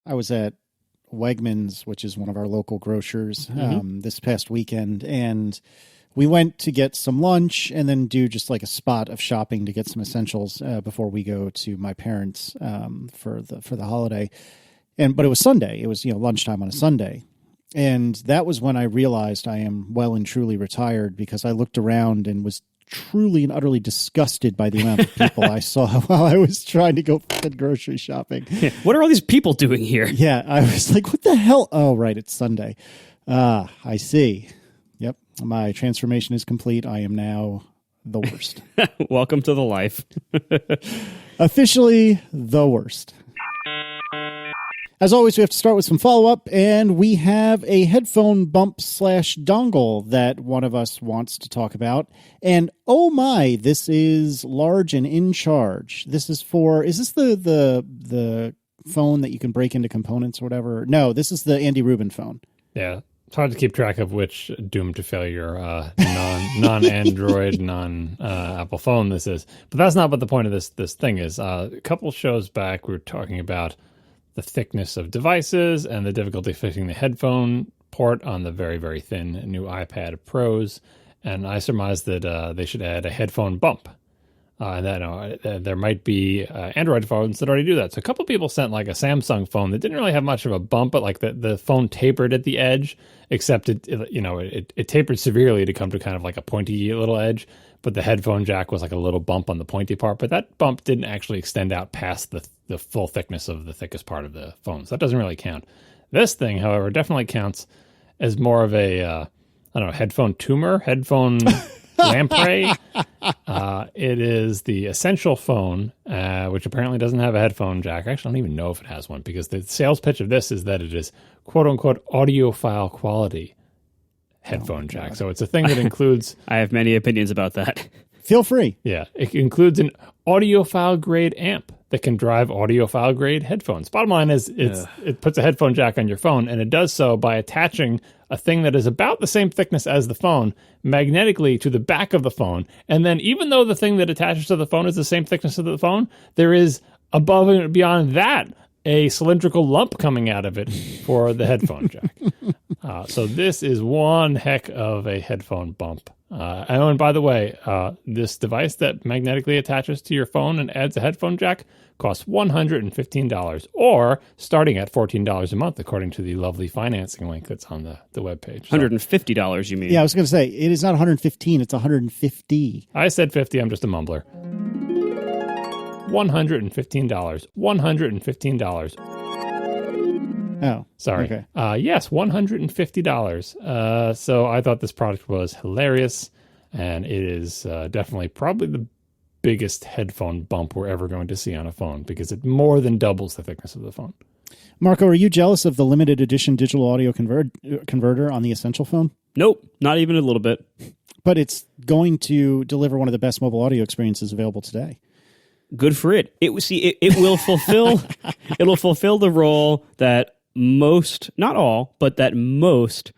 I was at Wegmans, which is one of our local grocers, this past weekend, and we went to get some lunch and then do just like a spot of shopping to get some essentials before we go to my parents for the holiday. But it was Sunday. It was, lunchtime on a Sunday. And that was when I realized I am well and truly retired, because I looked around and was truly and utterly disgusted by the amount of people I saw while I was trying to go grocery shopping. Yeah. What are all these people doing here? Yeah, I was like, what the hell? Oh, right, it's Sunday. I see. Yep, my transformation is complete. I am now the worst. Welcome to the life. Officially the worst. As always, we have to start with some follow-up, and we have a headphone bump / dongle that one of us wants to talk about. And oh my, this is large and in charge. This is is this the phone that you can break into components or whatever? No, this is the Andy Rubin phone. Yeah, it's hard to keep track of which doomed to failure non-Android, non-Apple phone this is. But that's not what the point of this thing is. A couple shows back, we were talking about the thickness of devices and the difficulty fitting the headphone port on the very, very thin new iPad Pros. And I surmised that they should add a headphone bump. And that there might be Android phones that already do that. So a couple people sent like a Samsung phone that didn't really have much of a bump, but like the phone tapered at the edge, except it tapered severely to come to kind of like a pointy little edge. But the headphone jack was like a little bump on the pointy part. But that bump didn't actually extend out past the full thickness of the thickest part of the phone. So that doesn't really count. This thing, however, definitely counts as more of a, headphone tumor, headphone lamprey. It is the Essential phone, which apparently doesn't have a headphone jack. Actually, I don't even know if it has one, because the sales pitch of this is that it is quote-unquote audiophile quality headphone jack. So it's a thing that includes... I have many opinions about that. Feel free. Yeah, it includes an audiophile grade amp that can drive audiophile grade headphones. Bottom line is it puts a headphone jack on your phone, and it does so by attaching a thing that is about the same thickness as the phone magnetically to the back of the phone. And then even though the thing that attaches to the phone is the same thickness as the phone, there is above and beyond that a cylindrical lump coming out of it for the headphone jack. So this is one heck of a headphone bump. And by the way, this device that magnetically attaches to your phone and adds a headphone jack costs $115, or starting at $14 a month, according to the lovely financing link that's on the webpage. So, $150, you mean? Yeah, I was going to say, it is not 115, it's 150. I said 50, I'm just a mumbler. $115. $115. Oh, sorry. Okay. Yes, $150. So I thought this product was hilarious, and it is definitely probably the biggest headphone bump we're ever going to see on a phone, because it more than doubles the thickness of the phone. Marco, are you jealous of the limited edition digital audio converter on the Essential phone? Nope, not even a little bit. But it's going to deliver one of the best mobile audio experiences available today. Good for it. It will fulfill it'll fulfill the role that most, not all, but that most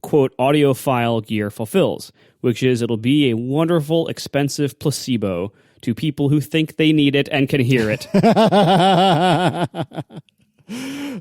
quote audiophile gear fulfills, which is it'll be a wonderful, expensive placebo to people who think they need it and can hear it.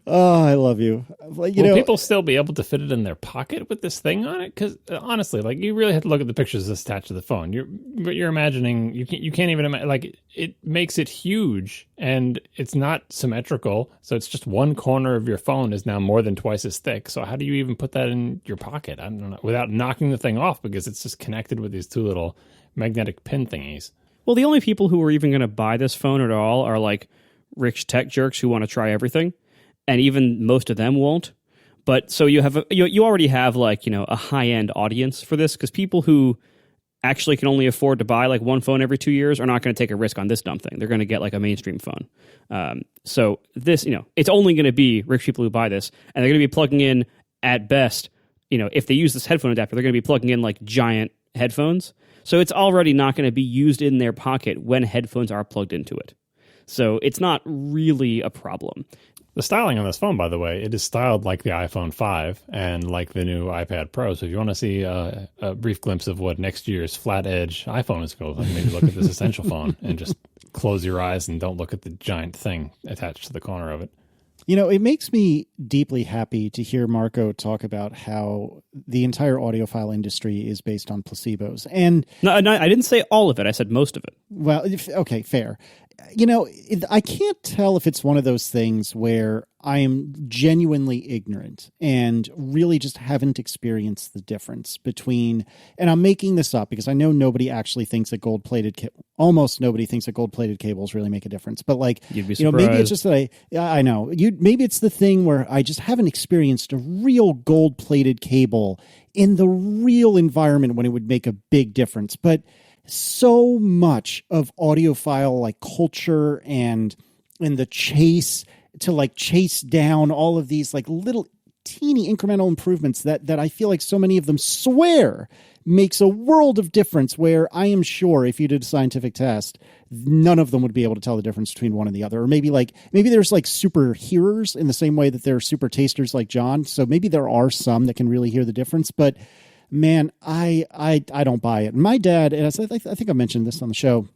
Oh, I love you. Will people still be able to fit it in their pocket with this thing on it? Because honestly, like, you really have to look at the pictures that's attached to the phone. You're imagining, you can't even imagine, like, it makes it huge, and it's not symmetrical. So it's just one corner of your phone is now more than twice as thick. So how do you even put that in your pocket? I don't know, without knocking the thing off, because it's just connected with these two little magnetic pin thingies. Well, the only people who are even going to buy this phone at all are like rich tech jerks who want to try everything. And even most of them won't. But so you already have like, a high-end audience for this, because people who actually can only afford to buy like one phone every 2 years are not going to take a risk on this dumb thing. They're going to get like a mainstream phone. So this, it's only going to be rich people who buy this, and they're going to be plugging in at best, if they use this headphone adapter, they're going to be plugging in like giant headphones. So it's already not going to be used in their pocket when headphones are plugged into it. So it's not really a problem. The styling on this phone, by the way, it is styled like the iPhone 5 and like the new iPad Pro. So if you want to see a brief glimpse of what next year's flat-edge iPhone is going to look like, maybe look at this Essential phone and just close your eyes and don't look at the giant thing attached to the corner of it. It makes me deeply happy to hear Marco talk about how the entire audiophile industry is based on placebos. And no, I didn't say all of it. I said most of it. Well, okay, fair. I can't tell if it's one of those things where I am genuinely ignorant and really just haven't experienced the difference between, and I'm making this up because I know nobody actually thinks that almost nobody thinks that gold-plated cables really make a difference. But you'd be surprised. Maybe it's just that I know maybe it's the thing where I just haven't experienced a real gold-plated cable in the real environment when it would make a big difference. But so much of audiophile culture and the chase to chase down all of these little teeny incremental improvements that I feel like so many of them swear makes a world of difference, where I am sure if you did a scientific test, none of them would be able to tell the difference between one and the other. Or maybe there's super hearers in the same way that there are super tasters like John. So maybe there are some that can really hear the difference, but man, I don't buy it. My dad, and I think I mentioned this on the show,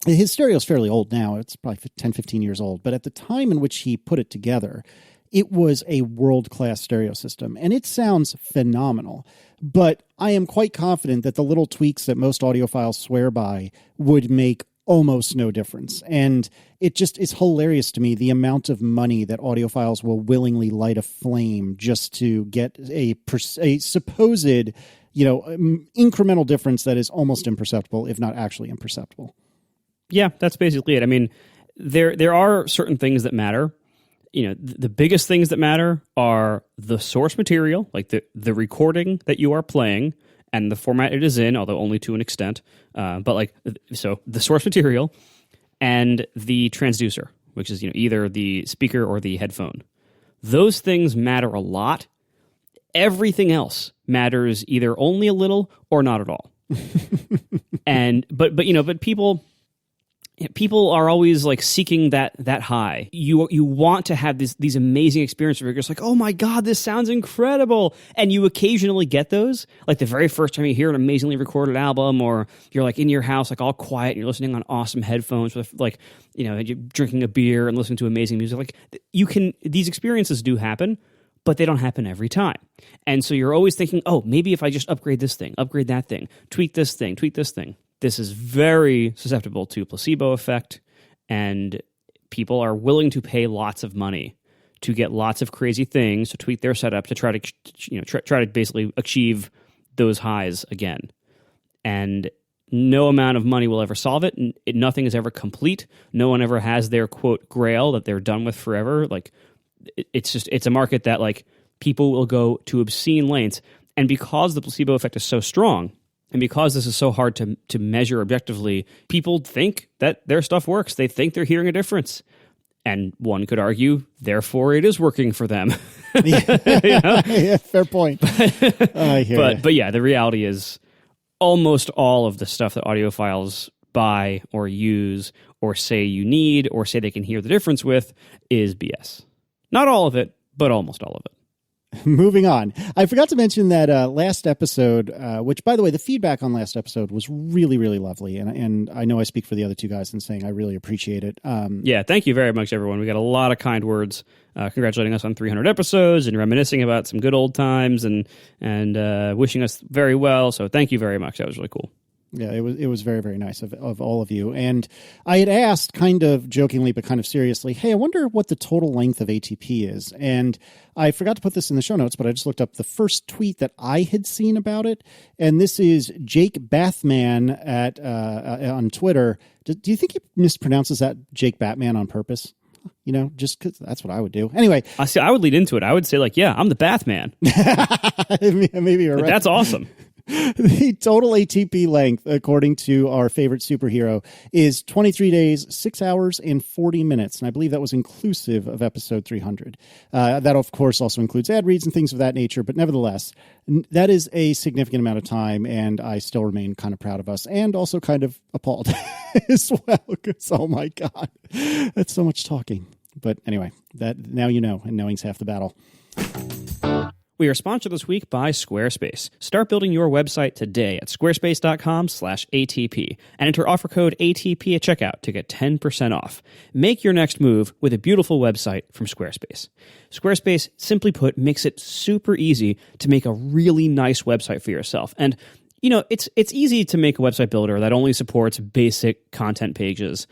his stereo is fairly old now. It's probably 10, 15 years old. But at the time in which he put it together, it was a world-class stereo system. And it sounds phenomenal. But I am quite confident that the little tweaks that most audiophiles swear by would make almost no difference. And it just is hilarious to me, the amount of money that audiophiles will willingly light a flame just to get a supposed, incremental difference that is almost imperceptible, if not actually imperceptible. Yeah, that's basically it. I mean, there are certain things that matter. The biggest things that matter are the source material, like the recording that you are playing and the format it is in, although only to an extent. So the source material and the transducer, which is either the speaker or the headphone. Those things matter a lot. Everything else matters either only a little or not at all. But people are always seeking that high. You want to have these amazing experiences where you're just oh my God, this sounds incredible. And you occasionally get those, the very first time you hear an amazingly recorded album, or you're in your house, all quiet, and you're listening on awesome headphones with you're drinking a beer and listening to amazing music. These experiences do happen, but they don't happen every time. And so you're always thinking, oh, maybe if I just upgrade this thing, upgrade that thing, tweak this thing. This is very susceptible to placebo effect, and people are willing to pay lots of money to get lots of crazy things to tweak their setup to try to basically achieve those highs again. And no amount of money will ever solve it. Nothing is ever complete. No one ever has their quote grail that they're done with forever. It's a market that people will go to obscene lengths, and because the placebo effect is so strong, and because this is so hard to measure objectively, people think that their stuff works. They think they're hearing a difference. And one could argue, therefore, it is working for them. Yeah, fair point. But yeah, the reality is almost all of the stuff that audiophiles buy or use or say you need or say they can hear the difference with is BS. Not all of it, but almost all of it. Moving on. I forgot to mention that last episode, which, by the way, the feedback on last episode was really, really lovely. And I know I speak for the other two guys in saying I really appreciate it. Yeah, thank you very much, everyone. We got a lot of kind words congratulating us on 300 episodes and reminiscing about some good old times and wishing us very well. So thank you very much. That was really cool. Yeah, it was very, very nice of all of you. And I had asked kind of jokingly, but kind of seriously, hey, I wonder what the total length of ATP is. And I forgot to put this in the show notes, but I just looked up the first tweet that I had seen about it. And this is Jake Bathman on Twitter. Do you think he mispronounces that Jake Batman on purpose? Just because that's what I would do. Anyway. I would lead into it. I would say yeah, I'm the Bathman. Maybe you're right. That's awesome. The total ATP length, according to our favorite superhero, is 23 days, 6 hours, and 40 minutes. And I believe that was inclusive of episode 300. That, of course, also includes ad reads and things of that nature. But nevertheless, that is a significant amount of time, and I still remain kind of proud of us and also kind of appalled as well. Because, oh my God, that's so much talking. But anyway, that now you know, and knowing's half the battle. We are sponsored this week by Squarespace. Start building your website today at squarespace.com/ATP and enter offer code ATP at checkout to get 10% off. Make your next move with a beautiful website from Squarespace. Squarespace, simply put, makes it super easy to make a really nice website for yourself. And you know, it's easy to make a website builder that only supports basic content pages.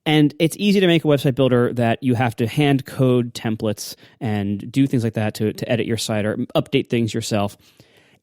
And it's easy to make a website builder that you have to hand code templates and do things like that to edit your site or update things yourself.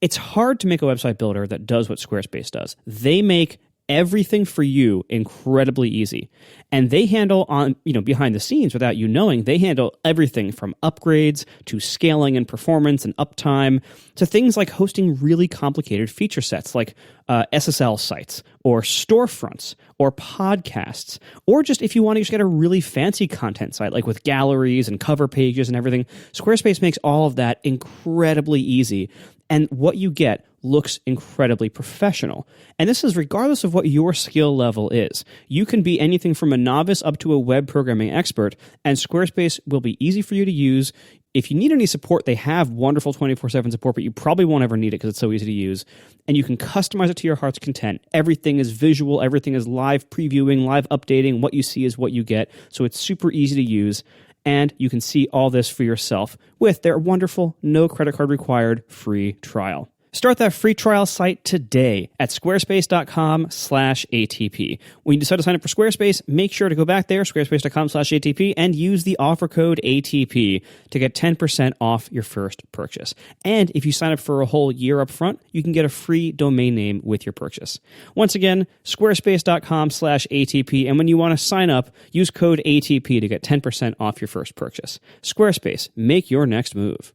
It's hard to make a website builder that does what Squarespace does. They make everything for you incredibly easy. And they handle behind the scenes without you knowing, they handle everything from upgrades to scaling and performance and uptime to things like hosting really complicated feature sets like SSL sites or storefronts or podcasts, or just if you want to just get a really fancy content site like with galleries and cover pages and everything. Squarespace makes all of that incredibly easy. And what you get looks incredibly professional. And this is regardless of what your skill level is. You can be anything from a novice up to a web programming expert, and Squarespace will be easy for you to use. If you need any support, they have wonderful 24/7 support, but you probably won't ever need it because it's so easy to use. And you can customize it to your heart's content. Everything is visual. Everything is live previewing, live updating. What you see is what you get. So it's super easy to use. And you can see all this for yourself with their wonderful, no credit card required free trial. Start that free trial site today at squarespace.com/ATP. When you decide to sign up for Squarespace, make sure to go back there, squarespace.com/ATP, and use the offer code ATP to get 10% off your first purchase. And if you sign up for a whole year up front, you can get a free domain name with your purchase. Once again, squarespace.com/ATP, and when you want to sign up, use code ATP to get 10% off your first purchase. Squarespace, make your next move.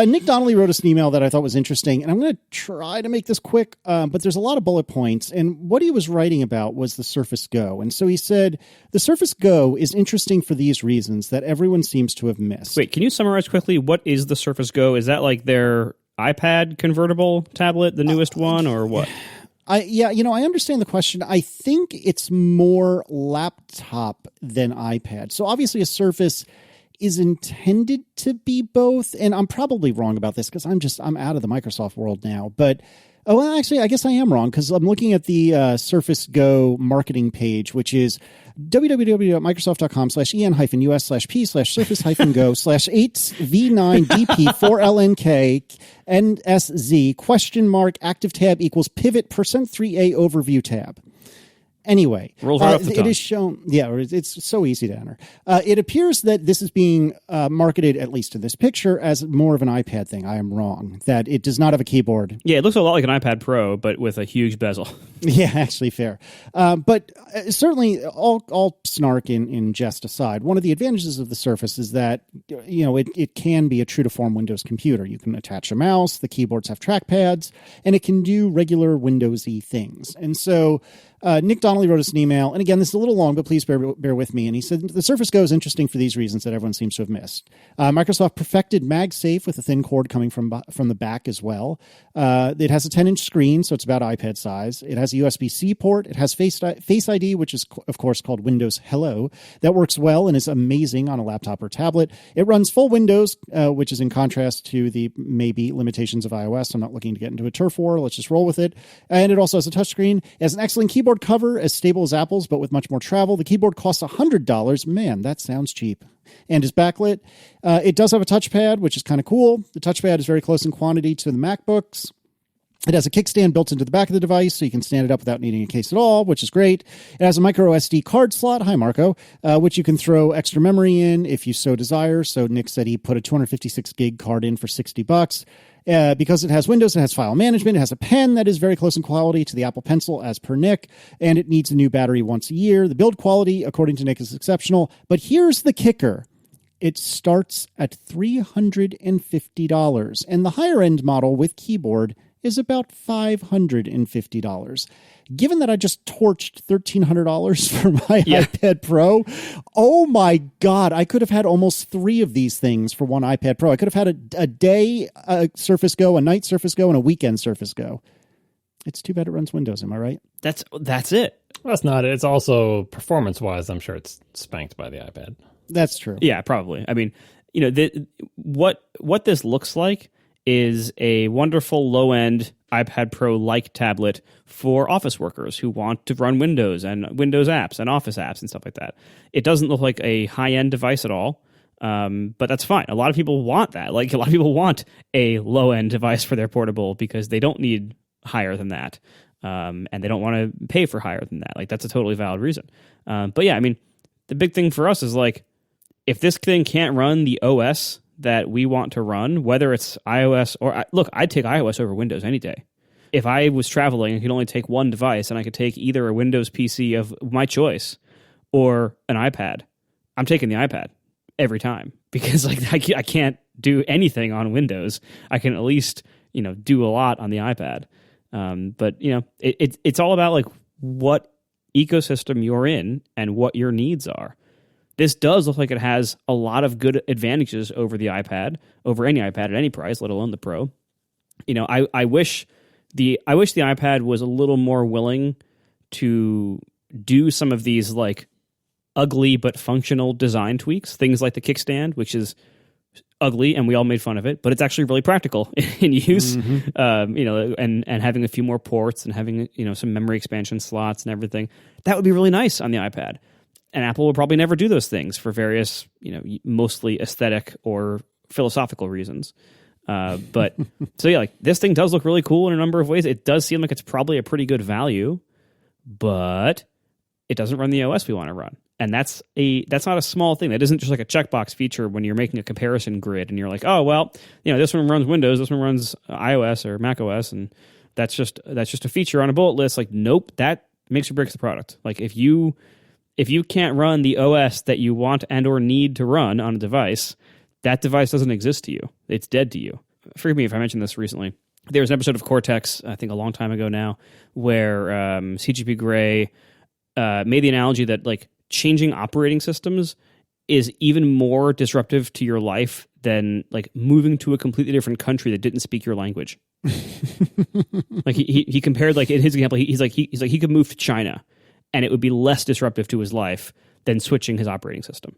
Nick Donnelly wrote us an email that I thought was interesting, and I'm going to try to make this quick, but there's a lot of bullet points. And what he was writing about was the Surface Go. And so he said, the Surface Go is interesting for these reasons that everyone seems to have missed. Wait, can you summarize quickly what is the Surface Go? Is that like their iPad convertible tablet, the newest one, or what? I understand the question. I think it's more laptop than iPad. So obviously a Surface is intended to be both, and I'm probably wrong about this because I'm out of the Microsoft world now. But actually, I guess I am wrong because I'm looking at the Surface Go marketing page, which is www.microsoft.com/en-us/p/surface-go/8v9dp4lnk-NSZ ? Active tab equals pivot %3a overview tab. Anyway, it is shown. Yeah, it's so easy to enter. It appears that this is being marketed, at least in this picture, as more of an iPad thing. I am wrong. That it does not have a keyboard. Yeah, it looks a lot like an iPad Pro, but with a huge bezel. Yeah, actually fair. But certainly, all snark in jest aside, one of the advantages of the Surface is that it can be a true to form Windows computer. You can attach a mouse. The keyboards have trackpads, and it can do regular Windowsy things. And so Nick Donnelly wrote us an email, and again, this is a little long, but please bear with me. And he said, the Surface Go is interesting for these reasons that everyone seems to have missed. Microsoft perfected MagSafe with a thin cord coming from the back as well. It has a 10-inch screen, so it's about iPad size. It has a USB-C port. It has Face ID, which is, of course, called Windows Hello. That works well and is amazing on a laptop or tablet. It runs full Windows, which is in contrast to the maybe limitations of iOS. I'm not looking to get into a turf war. Let's just roll with it. And it also has a touchscreen. It has an excellent keyboard cover, as stable as Apple's, but with much more travel. The keyboard costs $100. Man, that sounds cheap. And is backlit. It does have a touchpad, which is kind of cool. The touchpad is very close in quantity to the MacBooks. It has a kickstand built into the back of the device, so you can stand it up without needing a case at all, which is great. It has a micro SD card slot, hi Marco, which you can throw extra memory in if you so desire. So Nick said he put a 256 gig card in for $60. Because it has Windows, it has file management, it has a pen that is very close in quality to the Apple Pencil, as per Nick, and it needs a new battery once a year. The build quality, according to Nick, is exceptional. But here's the kicker. It starts at $350, and the higher-end model with keyboard is about $550. Given that I just torched $1,300 for my iPad Pro, oh my God, I could have had almost 3 of these things for one iPad Pro. I could have had a day Surface Go, a night Surface Go, and a weekend Surface Go. It's too bad it runs Windows, am I right? That's it. That's not it. It's also performance-wise, I'm sure it's spanked by the iPad. That's true. Yeah, probably. I mean, what this looks like is a wonderful low-end iPad Pro-like tablet for office workers who want to run Windows and Windows apps and Office apps and stuff like that. It doesn't look like a high-end device at all, but that's fine. A lot of people want that. Like, a lot of people want a low-end device for their portable because they don't need higher than that, and they don't want to pay for higher than that. Like, that's a totally valid reason. But yeah, I mean, the big thing for us is, like, if this thing can't run the OS that we want to run, whether it's iOS or... Look, I'd take iOS over Windows any day. If I was traveling and could only take one device and I could take either a Windows PC of my choice or an iPad, I'm taking the iPad every time because like I can't do anything on Windows. I can at least, do a lot on the iPad. But, it's all about like what ecosystem you're in and what your needs are. This does look like it has a lot of good advantages over the iPad, over any iPad at any price, let alone the Pro. I wish the iPad was a little more willing to do some of these like ugly but functional design tweaks, things like the kickstand, which is ugly and we all made fun of it, but it's actually really practical in use. And having a few more ports and having some memory expansion slots and everything, that would be really nice on the iPad. And Apple will probably never do those things for various, mostly aesthetic or philosophical reasons. But so yeah, like this thing does look really cool in a number of ways. It does seem like it's probably a pretty good value, but it doesn't run the OS we want to run. And that's not a small thing. That isn't just like a checkbox feature when you're making a comparison grid and you're like, oh, well, this one runs Windows, this one runs iOS or Mac OS. And that's just a feature on a bullet list. Like, nope, that makes or breaks the product. Like if you can't run the OS that you want and or need to run on a device, that device doesn't exist to you. It's dead to you. Forgive me if I mentioned this recently. There was an episode of Cortex, I think a long time ago now, where CGP Grey made the analogy that like changing operating systems is even more disruptive to your life than like moving to a completely different country that didn't speak your language. Like he compared, like in his example, he's like he could move to China and it would be less disruptive to his life than switching his operating system.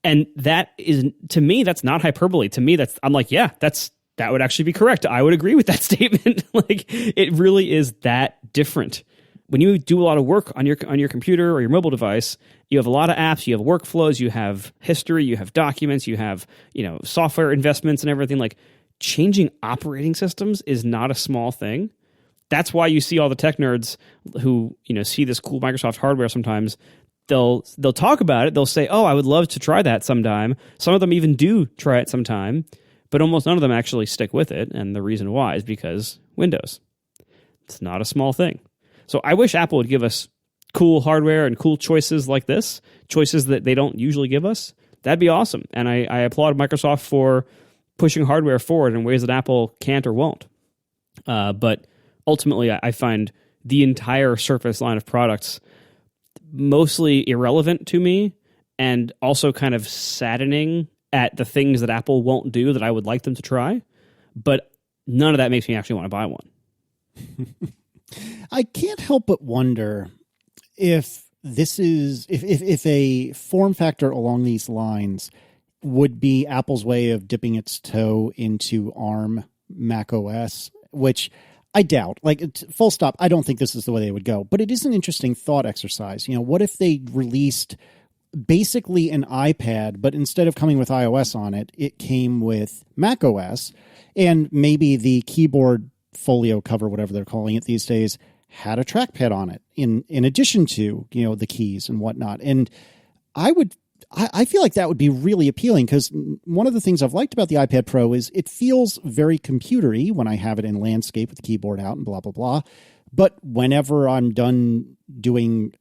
And that is, to me, that's not hyperbole. To me, I'm like, yeah, that would actually be correct. I would agree with that statement. Like, it really is that different. When you do a lot of work on your computer or your mobile device, you have a lot of apps, you have workflows, you have history, you have documents, you have, software investments and everything. Like, changing operating systems is not a small thing. That's why you see all the tech nerds who, see this cool Microsoft hardware sometimes. They'll talk about it. They'll say, oh, I would love to try that sometime. Some of them even do try it sometime, but almost none of them actually stick with it. And the reason why is because Windows. It's not a small thing. So I wish Apple would give us cool hardware and cool choices like this, choices that they don't usually give us. That'd be awesome. And I applaud Microsoft for pushing hardware forward in ways that Apple can't or won't. But ultimately, I find the entire Surface line of products mostly irrelevant to me and also kind of saddening at the things that Apple won't do that I would like them to try. But none of that makes me actually want to buy one. I can't help but wonder if this is if a form factor along these lines would be Apple's way of dipping its toe into ARM Mac OS, which I doubt. Like, full stop, I don't think this is the way they would go. But it is an interesting thought exercise. What if they released basically an iPad, but instead of coming with iOS on it, it came with Mac OS, and maybe the keyboard folio cover, whatever they're calling it these days, had a trackpad on it in addition to, the keys and whatnot. And I feel like that would be really appealing because one of the things I've liked about the iPad Pro is it feels very computery when I have it in landscape with the keyboard out and blah, blah, blah. But whenever I'm done doing,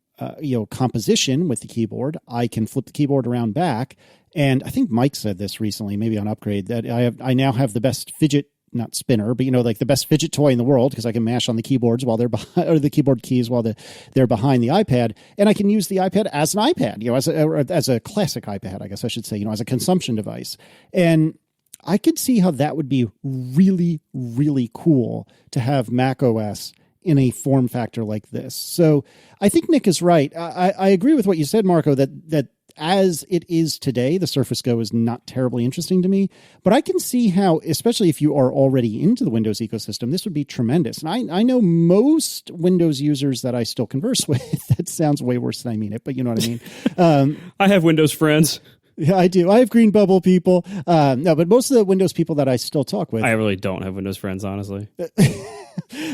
composition with the keyboard, I can flip the keyboard around back. And I think Mike said this recently, maybe on Upgrade, that I now have the best fidget, not spinner, but like the best fidget toy in the world because I can mash on the keyboards while they're behind, or the keyboard keys while they're behind the iPad, and I can use the iPad as an iPad, as a classic iPad, I guess I should say, as a consumption device. And I could see how that would be really, really cool to have Mac OS in a form factor like this. So I think Nick is right. I agree with what you said, Marco, that as it is today, the Surface Go is not terribly interesting to me, but I can see how, especially if you are already into the Windows ecosystem, this would be tremendous. And I know most Windows users that I still converse with. That sounds way worse than I mean it, but you know what I mean? I have Windows friends. Yeah, I do. I have Green Bubble people. No, but most of the Windows people that I still talk with. I really don't have Windows friends, honestly.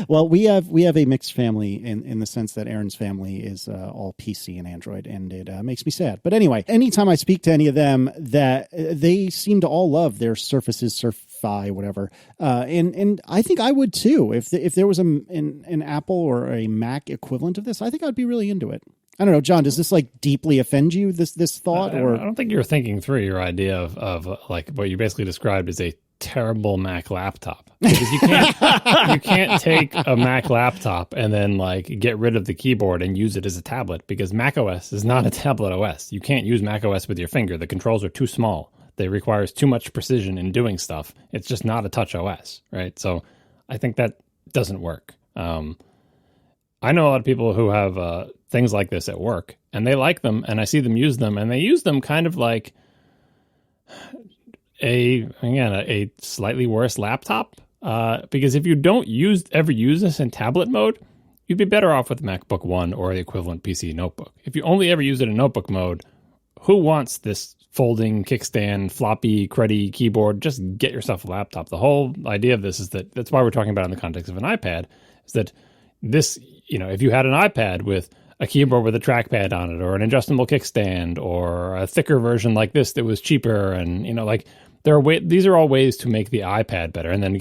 Well, we have a mixed family in the sense that Aaron's family is all PC and Android, and it makes me sad. But anyway, anytime I speak to any of them, that they seem to all love their Surfaces, Surfi, whatever. And I think I would too. If there was an Apple or a Mac equivalent of this, I think I'd be really into it. I don't know, John, does this like deeply offend you, this thought? Or I don't think you're thinking through your idea of like what you basically described as a terrible Mac laptop. Because you can't take a Mac laptop and then like get rid of the keyboard and use it as a tablet, because Mac OS is not a tablet OS. You can't use Mac OS with your finger. The controls are too small. They requires too much precision in doing stuff. It's just not a touch OS, right? So I think that doesn't work. I know a lot of people who have things like this at work, and they like them, and I see them use them, and they use them kind of like a slightly worse laptop. Because if you don't ever use this in tablet mode, you'd be better off with the MacBook One or the equivalent PC notebook. If you only ever use it in notebook mode, who wants this folding kickstand, floppy, cruddy keyboard? Just get yourself a laptop. The whole idea of this is that's why we're talking about it in the context of an iPad, is that this, if you had an iPad with a keyboard with a trackpad on it, or an adjustable kickstand, or a thicker version like this that was cheaper, and these are all ways to make the iPad better, and then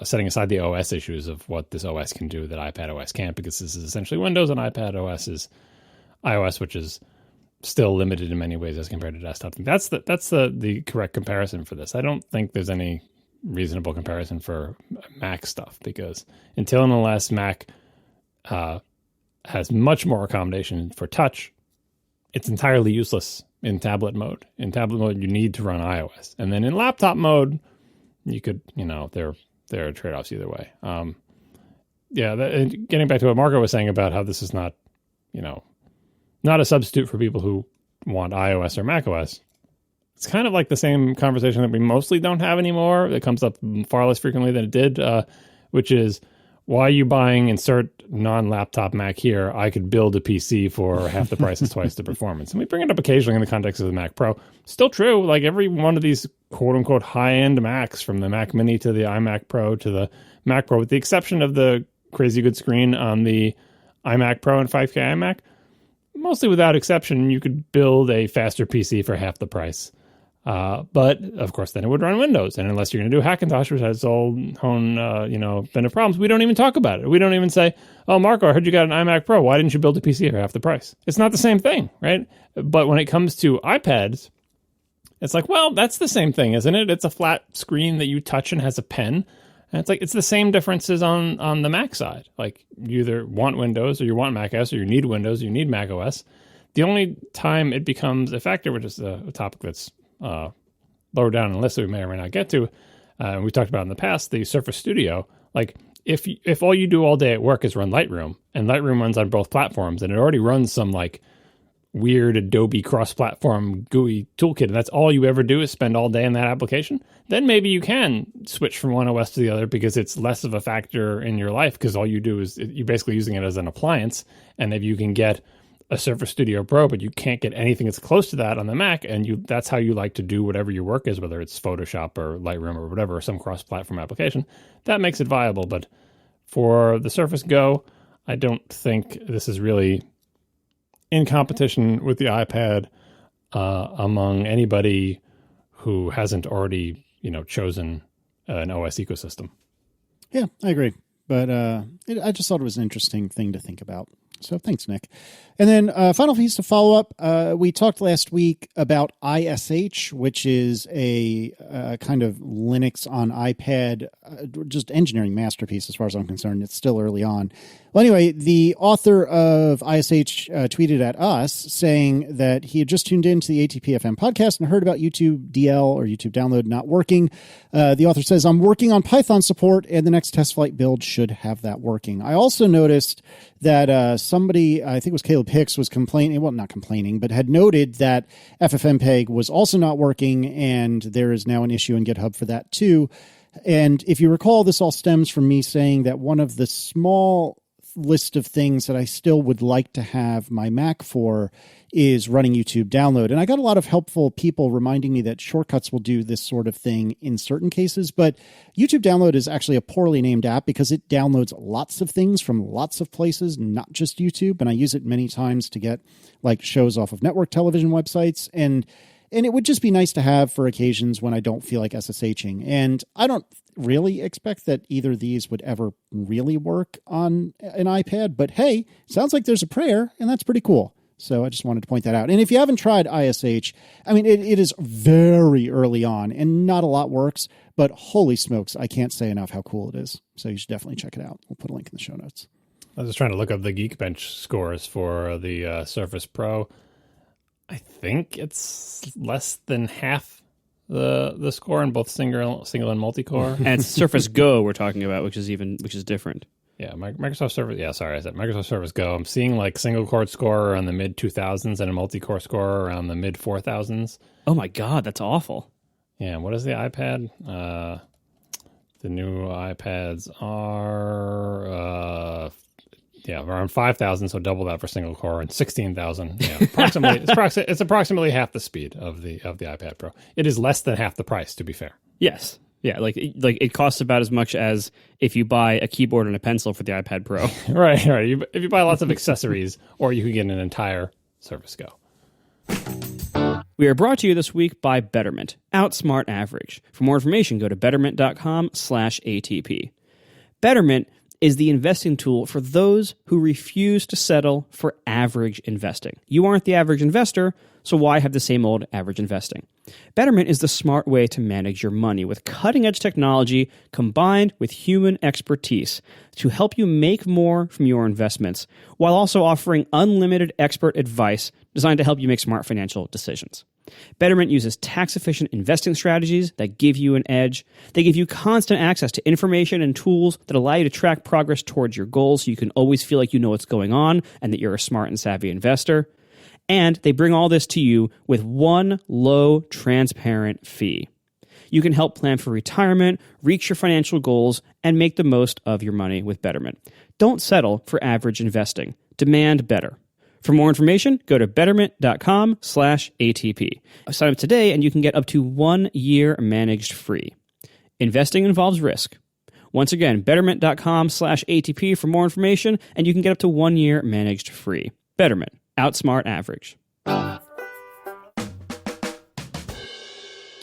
setting aside the OS issues of what this OS can do that iPad OS can't, because this is essentially Windows and iPad OS is iOS, which is still limited in many ways as compared to desktop. That's the correct comparison for this. I don't think there's any reasonable comparison for Mac stuff, because until and unless Mac has much more accommodation for touch, it's entirely useless in tablet mode. In tablet mode, you need to run iOS. And then in laptop mode, you could, there are trade-offs either way. Getting back to what Marco was saying about how this is not a substitute for people who want iOS or macOS. It's kind of like the same conversation that we mostly don't have anymore. It comes up far less frequently than it did, which is, why are you buying insert non-laptop Mac here? I could build a PC for half the price and twice the performance. And we bring it up occasionally in the context of the Mac Pro. Still true. Like every one of these quote-unquote high-end Macs, from the Mac Mini to the iMac Pro to the Mac Pro, with the exception of the crazy good screen on the iMac Pro and 5K iMac, mostly without exception, you could build a faster PC for half the price. But of course, then it would run Windows. And unless you're going to do Hackintosh, which has its own been of problems, we don't even talk about it. We don't even say, "Oh, Marco, I heard you got an iMac Pro. Why didn't you build a PC for half the price?" It's not the same thing, right? But when it comes to iPads, it's like, well, that's the same thing, isn't it? It's a flat screen that you touch and has a pen. And it's like, it's the same differences on the Mac side. Like, you either want Windows or you want Mac OS, or you need Windows or you need Mac OS. The only time it becomes a factor, which is a topic that's lower down on the list that we may or may not get to, we talked about in the past, the Surface Studio. Like, if all you do all day at work is run Lightroom, and Lightroom runs on both platforms, and it already runs some like weird Adobe cross-platform GUI toolkit, and that's all you ever do is spend all day in that application, then maybe you can switch from one OS to the other, because it's less of a factor in your life, because all you do is you're basically using it as an appliance. And if you can get a Surface Studio Pro, but you can't get anything that's close to that on the Mac, and that's how you like to do whatever your work is, whether it's Photoshop or Lightroom or whatever, or some cross-platform application, that makes it viable. But for the Surface Go, I don't think this is really in competition with the iPad among anybody who hasn't already, chosen an OS ecosystem. Yeah, I agree. But I just thought it was an interesting thing to think about. So thanks, Nick. And then final piece to follow up. We talked last week about ISH, which is a kind of Linux on iPad, just engineering masterpiece as far as I'm concerned. It's still early on. Well, anyway, the author of ISH tweeted at us saying that he had just tuned into the ATP FM podcast and heard about YouTube DL or YouTube download not working. The author says, "I'm working on Python support, and the next test flight build should have that working." I also noticed that somebody, I think it was Caleb Hicks, was complaining, well, not complaining, but had noted that FFmpeg was also not working, and there is now an issue in GitHub for that too. And if you recall, this all stems from me saying that one of the small list of things that I still would like to have my Mac for is running YouTube download. And I got a lot of helpful people reminding me that shortcuts will do this sort of thing in certain cases, but YouTube download is actually a poorly named app because it downloads lots of things from lots of places, not just YouTube. And I use it many times to get like shows off of network television websites. And it would just be nice to have for occasions when I don't feel like SSHing. And I don't really expect that either of these would ever really work on an iPad, but hey, sounds like there's a prayer, and that's pretty cool. So I just wanted to point that out. And if you haven't tried ISH, I mean, it is very early on and not a lot works, but holy smokes, I can't say enough how cool it is. So you should definitely check it out. We'll put a link in the show notes. I was just trying to look up the Geekbench scores for the Surface Pro. I think it's less than half the score in both single and multi-core. And it's Surface Go we're talking about, which is different. Yeah, Microsoft Surface. Yeah, sorry, I said Microsoft Surface Go. I'm seeing like single core score around the mid 2000s and a multi-core score around the mid 4000s. Oh my God, that's awful. Yeah, what is the iPad? The new iPads are around 5,000, so double that for single core, and 16,000. Yeah, approximately. It's approximately half the speed of the iPad Pro. It is less than half the price, to be fair. Yes. Yeah, like it costs about as much as if you buy a keyboard and a pencil for the iPad Pro. Right. If you buy lots of accessories, or you could get an entire Surface Go. We are brought to you this week by Betterment. Outsmart average. For more information, go to betterment.com/ATP. Betterment is the investing tool for those who refuse to settle for average investing. You aren't the average investor, so why have the same old average investing? Betterment is the smart way to manage your money with cutting-edge technology combined with human expertise to help you make more from your investments, while also offering unlimited expert advice designed to help you make smart financial decisions. Betterment uses tax-efficient investing strategies that give you an edge. They give you constant access to information and tools that allow you to track progress towards your goals so you can always feel like you know what's going on and that you're a smart and savvy investor. And they bring all this to you with one low, transparent fee. You can help plan for retirement, reach your financial goals, and make the most of your money with Betterment. Don't settle for average investing. Demand better. For more information, go to betterment.com/ATP. Sign up today and you can get up to 1 year managed free. Investing involves risk. Once again, betterment.com/ATP for more information, and you can get up to 1 year managed free. Betterment. Outsmart average.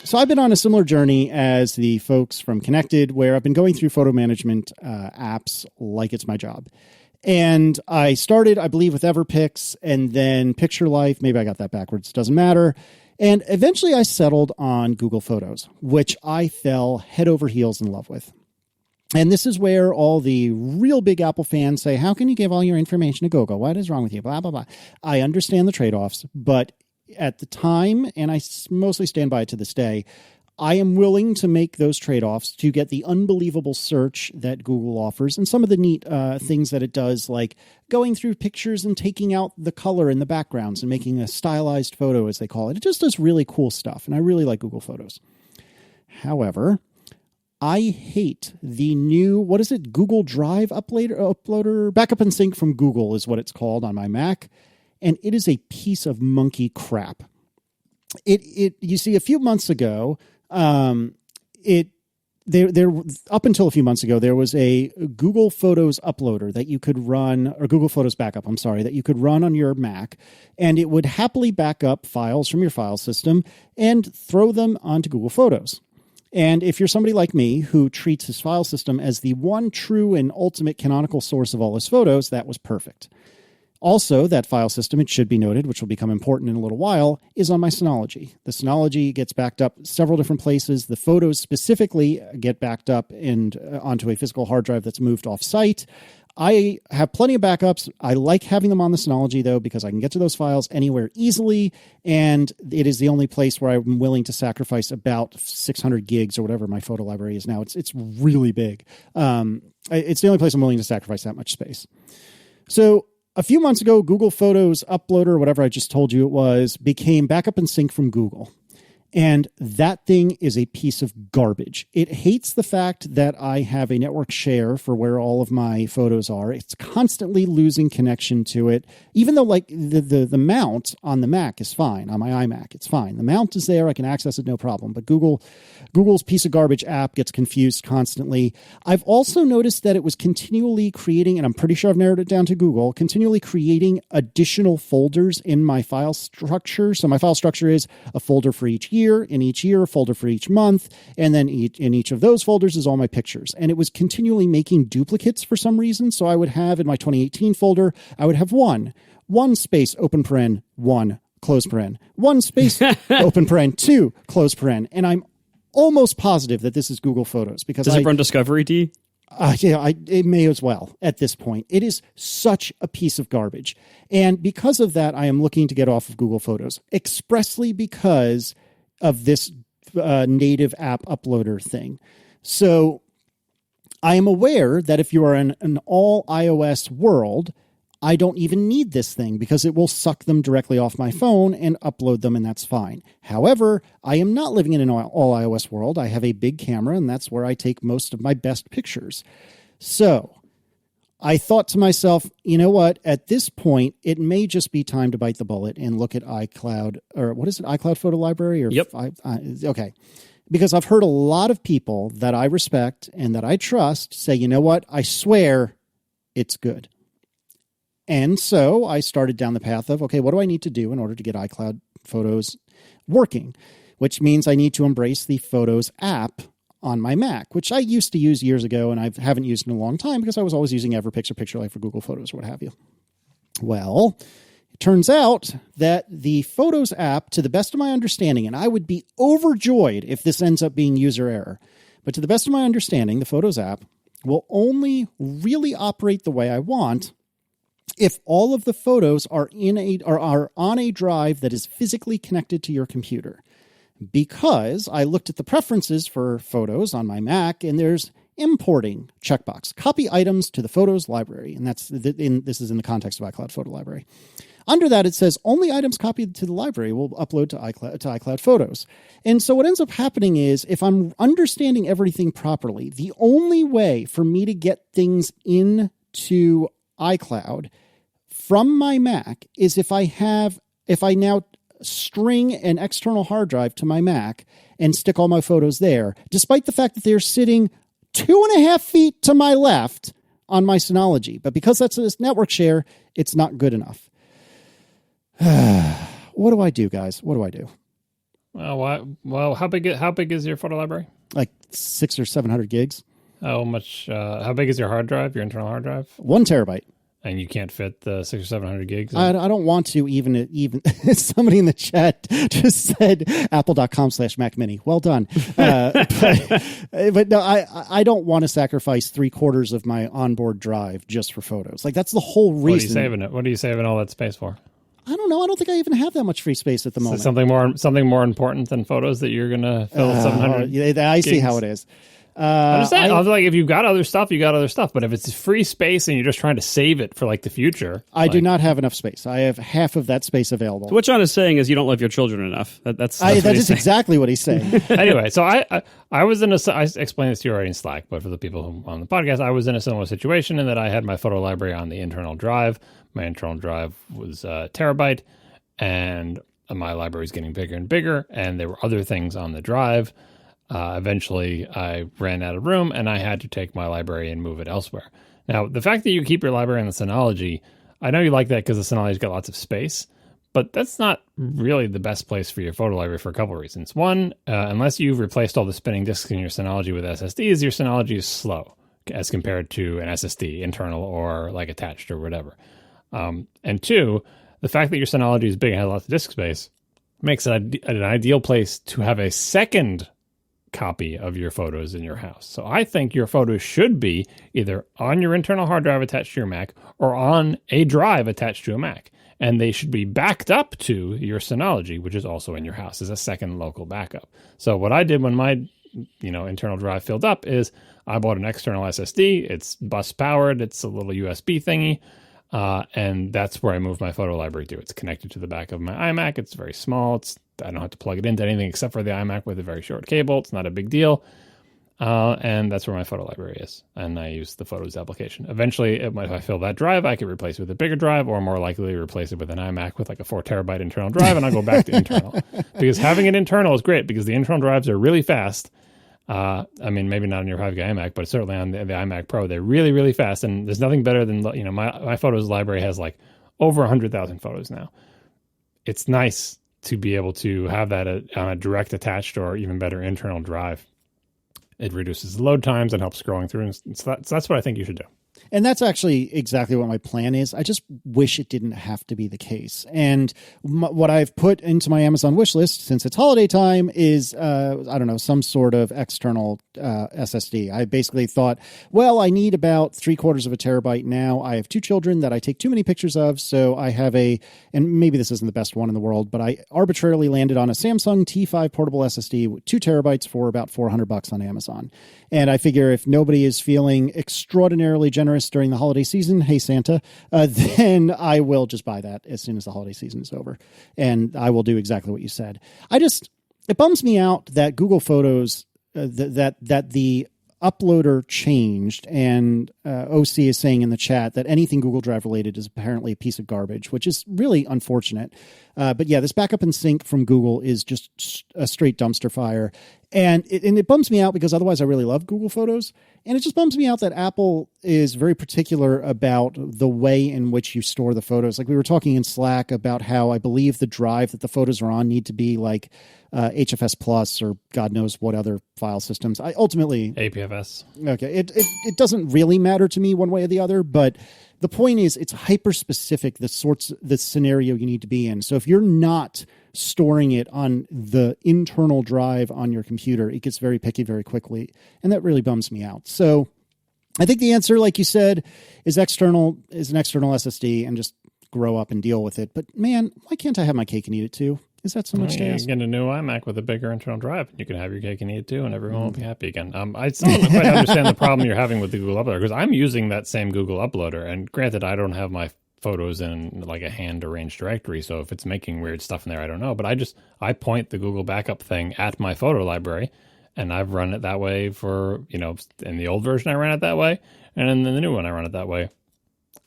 So I've been on a similar journey as the folks from Connected, where I've been going through photo management apps like it's my job. And I started, I believe, with Everpix and then Picture Life. Maybe I got that backwards. Doesn't matter. And eventually I settled on Google Photos, which I fell head over heels in love with. And this is where all the real big Apple fans say, how can you give all your information to Google? What is wrong with you? Blah, blah, blah. I understand the trade-offs, but at the time, and I mostly stand by it to this day, I am willing to make those trade-offs to get the unbelievable search that Google offers and some of the neat things that it does, like going through pictures and taking out the color in the backgrounds and making a stylized photo, as they call it. It just does really cool stuff, and I really like Google Photos. However, I hate the new, Google Drive uploader? Backup and Sync from Google is what it's called on my Mac, and it is a piece of monkey crap. You see, a few months ago, up until a few months ago, there was a Google Photos uploader that you could run, or Google Photos backup, that you could run on your Mac, and it would happily back up files from your file system and throw them onto Google Photos. And if you're somebody like me who treats his file system as the one true and ultimate canonical source of all his photos, that was perfect. Also, that file system, it should be noted, which will become important in a little while, is on my Synology. The Synology gets backed up several different places. The photos specifically get backed up and onto a physical hard drive that's moved off-site. I have plenty of backups. I like having them on the Synology, though, because I can get to those files anywhere easily, and it is the only place where I'm willing to sacrifice about 600 gigs or whatever my photo library is now. It's really big. It's the only place I'm willing to sacrifice that much space. So a few months ago, Google Photos Uploader, whatever I just told you it was, became backup and sync from Google. And that thing is a piece of garbage. It hates the fact that I have a network share for where all of my photos are. It's constantly losing connection to it, even though like the mount on the Mac is fine. On my iMac, it's fine. The mount is there. I can access it, no problem. But Google's piece of garbage app gets confused constantly. I've also noticed that it was continually creating, and I'm pretty sure I've narrowed it down to Google, continually creating additional folders in my file structure. So my file structure is a folder for each year, in each year, a folder for each month, and then in each of those folders is all my pictures. And it was continually making duplicates for some reason. So I would have in my 2018 folder, I would have one space, open paren, 1, close paren, 1 space, open paren, 2, close paren. And I'm almost positive that this is Google Photos because does it run Discovery D? It may as well at this point. It is such a piece of garbage. And because of that, I am looking to get off of Google Photos expressly because of this native app uploader thing. So I am aware that if you are in an all iOS world, I don't even need this thing because it will suck them directly off my phone and upload them, and that's fine. However, I am not living in an all iOS world. I have a big camera, and that's where I take most of my best pictures. So I thought to myself, you know what? At this point, it may just be time to bite the bullet and look at iCloud, or what is it, iCloud Photo Library? Or Yep. Okay. Because I've heard a lot of people that I respect and that I trust say, you know what? I swear it's good. And so I started down the path of, okay, what do I need to do in order to get iCloud Photos working? Which means I need to embrace the Photos app on my Mac, which I used to use years ago, and I haven't used in a long time because I was always using Everpix or Picture Life for Google Photos or what have you. Well, it turns out that the Photos app, to the best of my understanding, and I would be overjoyed if this ends up being user error, but to the best of my understanding, the Photos app will only really operate the way I want if all of the photos are on a drive that is physically connected to your computer. Because I looked at the preferences for photos on my Mac, and there's importing checkbox, copy items to the Photos library. And this is in the context of iCloud Photo Library. Under that, it says only items copied to the library will upload to iCloud Photos. And so what ends up happening is if I'm understanding everything properly, the only way for me to get things into iCloud from my Mac is if I now string an external hard drive to my Mac and stick all my photos there, despite the fact that they're sitting 2.5 feet to my left on my Synology. But because that's a network share, it's not good enough. What do I do, guys? What do I do? Well, how big is your photo library? Like 600 or 700 gigs. How much? How big is your hard drive? Your internal hard drive? 1 terabyte. And you can't fit the 600 or 700 gigs? I don't want to even somebody in the chat just said apple.com/Mac Mini. Well done. But no, I don't want to sacrifice 3/4 of my onboard drive just for photos. Like that's the whole reason. What are you saving it? What are you saving all that space for? I don't know. I don't think I even have that much free space at the moment. So something more important than photos that you're going to fill 700 yeah, I see gigs? how it is. I understand. I was like, if you've got other stuff, you got other stuff. But if it's free space and you're just trying to save it for like the future, I do not have enough space. I have half of that space available. So what John is saying is you don't love your children enough. That's that is exactly what he's saying. Anyway, so I was I explained this to you already in Slack, but for the people who on the podcast, I was in a similar situation in that I had my photo library on the internal drive. My internal drive was a terabyte, and my library is getting bigger and bigger, and there were other things on the drive. Eventually, I ran out of room, and I had to take my library and move it elsewhere. Now, the fact that you keep your library on the Synology, I know you like that because the Synology's got lots of space, but that's not really the best place for your photo library for a couple of reasons. One, unless you've replaced all the spinning disks in your Synology with SSDs, your Synology is slow as compared to an SSD, internal or like attached or whatever. And two, the fact that your Synology is big and has lots of disk space makes it an ideal place to have a second copy of your photos in your house. So I think your photos should be either on your internal hard drive attached to your Mac or on a drive attached to a Mac. And they should be backed up to your Synology, which is also in your house as a second local backup. So what I did when my internal drive filled up is I bought an external SSD. It's bus powered. It's a little USB thingy. And that's where I move my photo library to. It's connected to the back of my iMac. It's very small. I don't have to plug it into anything except for the iMac with a very short cable. It's not a big deal. And that's where my photo library is. And I use the Photos application. Eventually, if I fill that drive, I can replace it with a bigger drive, or more likely replace it with an iMac with like a 4 terabyte internal drive, and I'll go back to internal. Because having an internal is great, because the internal drives are really fast. I mean, maybe not on your 5 gig iMac, but certainly on the iMac Pro, they're really, really fast. And there's nothing better than, my Photos library has like over 100,000 photos now. It's nice to be able to have that on a direct attached or even better internal drive. It reduces the load times and helps scrolling through. And so that's what I think you should do. And that's actually exactly what my plan is. I just wish it didn't have to be the case. And what I've put into my Amazon wish list since it's holiday time is, some sort of external SSD. I basically thought, well, I need about 3/4 of a terabyte now. I have 2 children that I take too many pictures of. So I have and maybe this isn't the best one in the world, but I arbitrarily landed on a Samsung T5 portable SSD with 2 terabytes for about $400 on Amazon. And I figure if nobody is feeling extraordinarily generous during the holiday season, hey Santa, then I will just buy that as soon as the holiday season is over. And I will do exactly what you said. It bums me out that Google Photos, that the uploader changed, and OC is saying in the chat that anything Google Drive related is apparently a piece of garbage, which is really unfortunate. But yeah, this backup and sync from Google is just a straight dumpster fire. And it bums me out because otherwise I really love Google Photos. And it just bums me out that Apple is very particular about the way in which you store the photos. Like we were talking in Slack about how I believe the drive that the photos are on need to be like HFS Plus or God knows what other file systems. APFS. Okay. It doesn't really matter to me one way or the other, but the point is it's hyper specific, the scenario you need to be in. So if you're not storing it on the internal drive on your computer, it gets very picky very quickly. And that really bums me out. So I think the answer, like you said, is an external SSD, and just grow up and deal with it. But man, why can't I have my cake and eat it too? Is that so much to ask? You get a new iMac with a bigger internal drive, and you can have your cake and eat it too, and everyone will be happy again. I still don't quite understand the problem you're having with the Google Uploader, because I'm using that same Google Uploader, and granted, I don't have my photos in like a hand-arranged directory, so if it's making weird stuff in there, I don't know. But I point the Google Backup thing at my photo library, and I've run it that way for, in the old version I ran it that way, and in the new one I run it that way.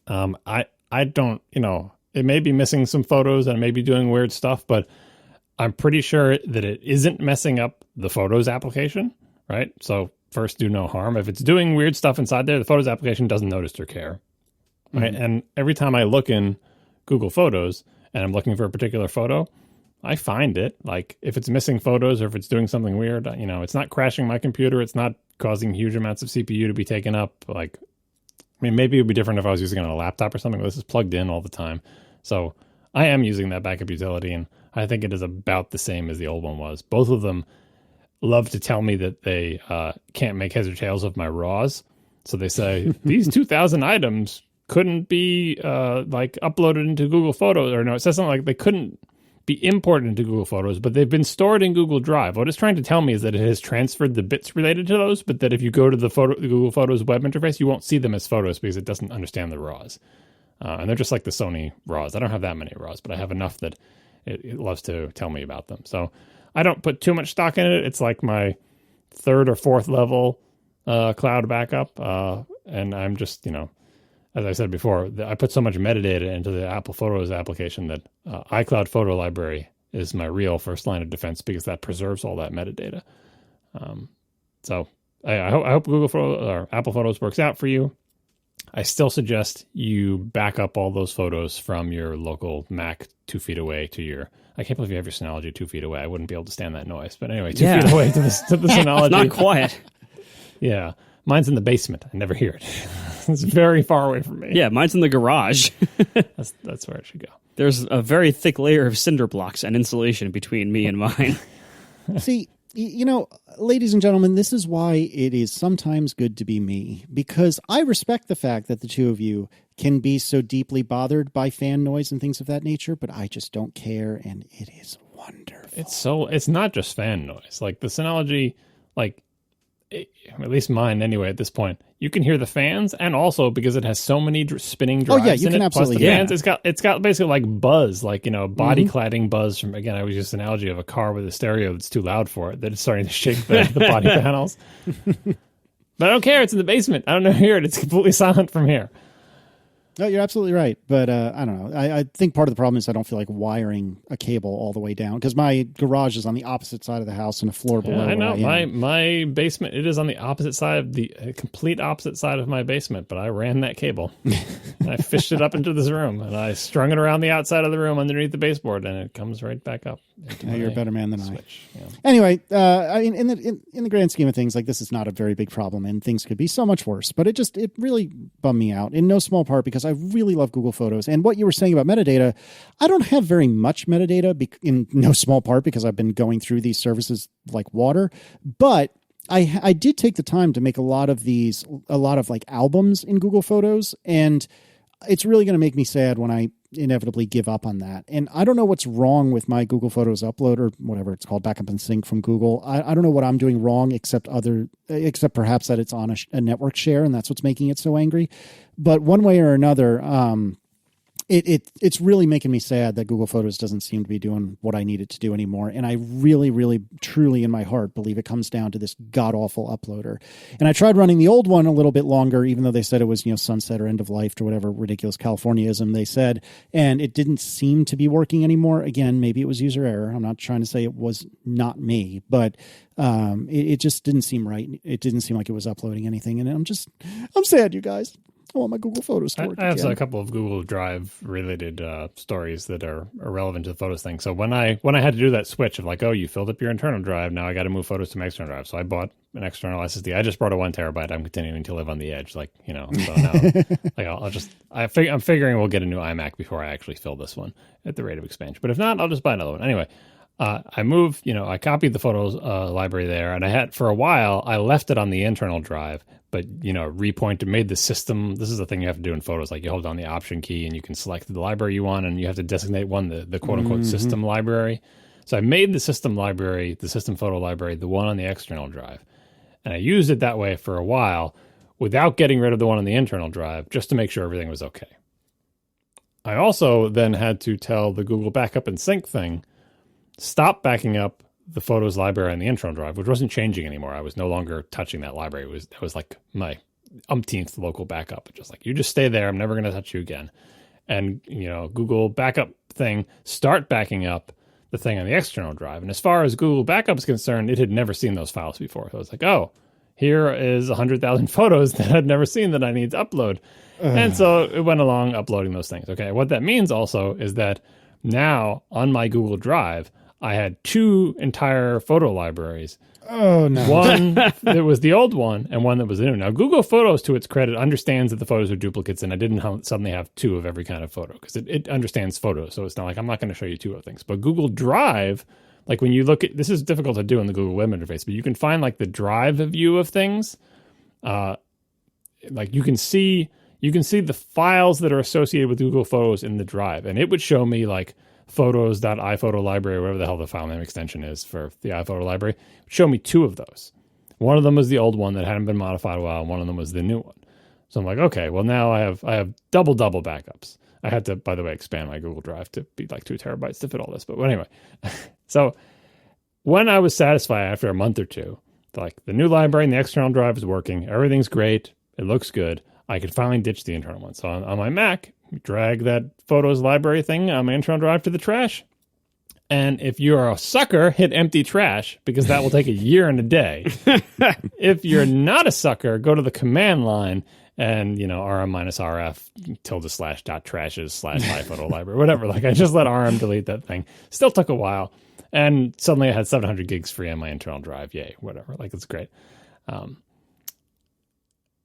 I don't, it may be missing some photos and it may be doing weird stuff, but I'm pretty sure that it isn't messing up the Photos application, right? So first, do no harm. If it's doing weird stuff inside there, the Photos application doesn't notice or care, right? Mm-hmm. And every time I look in Google Photos and I'm looking for a particular photo, I find it. Like if it's missing photos or if it's doing something weird, it's not crashing my computer. It's not causing huge amounts of CPU to be taken up. Maybe it would be different if I was using it on a laptop or something, but this is plugged in all the time. So I am using that backup utility, and I think it is about the same as the old one was. Both of them love to tell me that they can't make heads or tails of my RAWs. So they say, these 2,000 items couldn't be uploaded into Google Photos. Or no, it says something like they couldn't be imported into Google Photos, but they've been stored in Google Drive. What it's trying to tell me is that it has transferred the bits related to those, but that if you go to the Google Photos web interface, you won't see them as photos because it doesn't understand the RAWs. And they're just like the Sony RAWs. I don't have that many RAWs, but I have enough that it loves to tell me about them. So I don't put too much stock in it. It's like my 3rd or 4th level cloud backup. And I'm just, as I said before, I put so much metadata into the Apple Photos application that iCloud Photo Library is my real first line of defense, because that preserves all that metadata. So I hope Google Photos or Apple Photos works out for you. I still suggest you back up all those photos from your local Mac 2 feet away to your... I can't believe you have your Synology 2 feet away. I wouldn't be able to stand that noise. But anyway, 2 feet away to the Synology. It's not quiet. Yeah. Mine's in the basement. I never hear it. It's very far away from me. Yeah, mine's in the garage. That's where it should go. There's a very thick layer of cinder blocks and insulation between me and mine. See, ladies and gentlemen, this is why it is sometimes good to be me, because I respect the fact that the two of you can be so deeply bothered by fan noise and things of that nature, but I just don't care, and it is wonderful. It's not just fan noise. Like the Synology, at least mine anyway at this point, you can hear the fans, and also because it has so many spinning drives you in can it, absolutely plus the hear fans, it's got basically like buzz, like, body cladding buzz from, again, I was just an analogy of a car with a stereo that's too loud for it, that it's starting to shake the body panels. But I don't care, it's in the basement. I don't hear it. It's completely silent from here. No, you're absolutely right. But I don't know. I think part of the problem is I don't feel like wiring a cable all the way down, because my garage is on the opposite side of the house and a floor below. I know. Where I am. My basement, it is on the opposite side of the complete opposite side of my basement, but I ran that cable. I fished it up into this room, and I strung it around the outside of the room underneath the baseboard, and it comes right back up. You're a better man than switch. I. Yeah. Anyway, I mean, in the grand scheme of things, like, this is not a very big problem, and things could be so much worse. But it really bummed me out, in no small part because I really love Google Photos. And what you were saying about metadata, I don't have very much metadata, in no small part because I've been going through these services like water. But I did take the time to make a lot of like albums in Google Photos, and it's really going to make me sad when I inevitably give up on that. And I don't know what's wrong with my Google Photos upload, or whatever it's called, backup and sync from Google. I don't know what I'm doing wrong, except perhaps that it's on a network share, and that's what's making it so angry. But one way or another, it's really making me sad that Google Photos doesn't seem to be doing what I need it to do anymore. And I really, really, truly in my heart believe it comes down to this god-awful uploader. And I tried running the old one a little bit longer, even though they said it was, sunset or end of life or whatever ridiculous Californiaism they said. And it didn't seem to be working anymore. Again, maybe it was user error. I'm not trying to say it was not me, but it just didn't seem right. It didn't seem like it was uploading anything. And I'm sad, you guys. I want my Google Photos to work. I have a couple of Google Drive related stories that are relevant to the Photos thing. So when I had to do that switch of like, oh, you filled up your internal drive, now I got to move photos to my external drive. So I bought an external SSD. I just brought a 1 terabyte. I'm continuing to live on the edge, So now, I'm figuring we'll get a new iMac before I actually fill this one at the rate of expansion. But if not, I'll just buy another one anyway. I moved, I copied the photos library there, and I had, for a while, I left it on the internal drive, but, made the system. This is the thing you have to do in Photos. Like, you hold down the Option key and you can select the library you want, and you have to designate one, the quote unquote system library. So I made the system library, the system photo library, the one on the external drive. And I used it that way for a while without getting rid of the one on the internal drive, just to make sure everything was okay. I also then had to tell the Google Backup and Sync thing, stop backing up the Photos library on the internal drive, which wasn't changing anymore. I was no longer touching that library. It was like my umpteenth local backup. Just like, you just stay there. I'm never going to touch you again. And, Google Backup thing, start backing up the thing on the external drive. And as far as Google Backup is concerned, it had never seen those files before. So it's like, oh, here is 100,000 photos that I'd never seen that I need to upload. And so it went along uploading those things. Okay, what that means also is that now on my Google Drive, I had 2 entire photo libraries. Oh, no. One that was the old one and one that was the new. Now, Google Photos, to its credit, understands that the photos are duplicates, and I didn't suddenly have 2 of every kind of photo, because it understands photos. So it's not like, I'm not going to show you 2 of things. But Google Drive, like when you look at, this is difficult to do in the Google web interface, but you can find like the drive view of things. Like you can see the files that are associated with Google Photos in the drive, and it would show me like photos.iphoto library, whatever the hell the file name extension is for the iPhoto library. It would show me 2 of those. One of them was the old one that hadn't been modified a while, and one of them was the new one. So I'm like, okay, well now I have double backups. I had to, by the way, expand my Google Drive to be like 2 terabytes to fit all this. But anyway, so when I was satisfied after a month or 2, like the new library and the external drive is working, everything's great, it looks good, I could finally ditch the internal one. So on my Mac, drag that Photos library thing on my internal drive to the trash. And if you're a sucker, hit empty trash, because that will take a year and a day. If you're not a sucker, go to the command line and, rm-rf ~trashes/iPhoto library, whatever. Like, I just let rm delete that thing. Still took a while. And suddenly I had 700 gigs free on my internal drive. Yay, whatever. Like, it's great.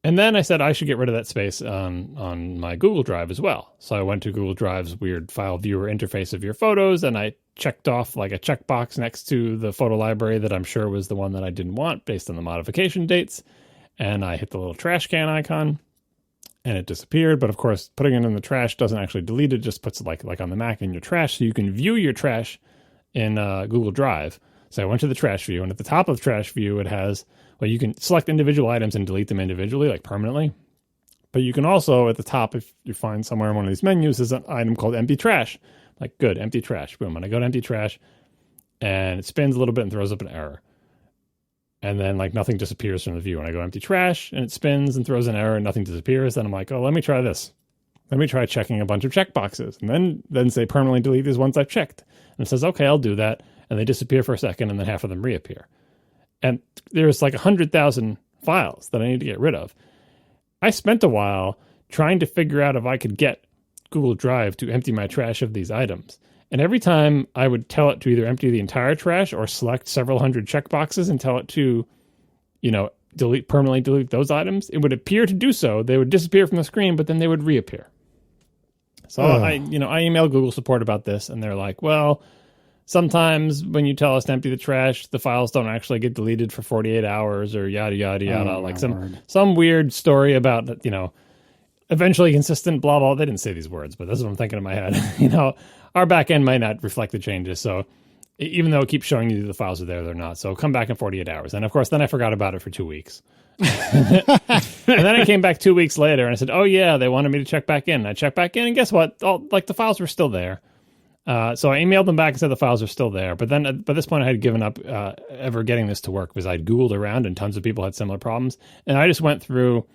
And then I said I should get rid of that space on my Google Drive as well. So I went to Google Drive's weird file viewer interface of your photos, and I checked off like a checkbox next to the photo library that I'm sure was the one that I didn't want based on the modification dates. And I hit the little trash can icon, and it disappeared. But of course, putting it in the trash doesn't actually delete it, just puts it like on the Mac in your trash, so you can view your trash in Google Drive. So I went to the trash view, and at the top of the trash view, it has, well, you can select individual items and delete them individually, like permanently. But you can also, at the top, if you find somewhere in one of these menus, there's an item called empty trash. Like, good, empty trash. Boom. And I go to empty trash, and it spins a little bit and throws up an error. And then, like, nothing disappears from the view. And I go empty trash, and it spins and throws an error, and nothing disappears. Then I'm like, oh, let me try this. Let me try checking a bunch of checkboxes. And then say permanently delete these ones I've checked. And it says, okay, I'll do that. And they disappear for a second, and then half of them reappear. And there's like 100,000 files that I need to get rid of. I spent a while trying to figure out if I could get Google Drive to empty my trash of these items. And every time I would tell it to either empty the entire trash or select several hundred checkboxes and tell it to, permanently delete those items, it would appear to do so. They would disappear from the screen, but then they would reappear. So I emailed Google support about this, and they're like, well, sometimes when you tell us to empty the trash, the files don't actually get deleted for 48 hours or yada, yada, yada. Like some weird story about, eventually consistent, blah, blah. They didn't say these words, but that's what I'm thinking in my head. Our back end might not reflect the changes. So even though it keeps showing you the files are there, they're not. So come back in 48 hours. And of course, then I forgot about it for 2 weeks. And then I came back 2 weeks later and I said, oh yeah, they wanted me to check back in. And I checked back in, and guess what? The files were still there. So I emailed them back and said the files are still there. But then by this point, I had given up ever getting this to work because I'd Googled around and tons of people had similar problems. And I just went through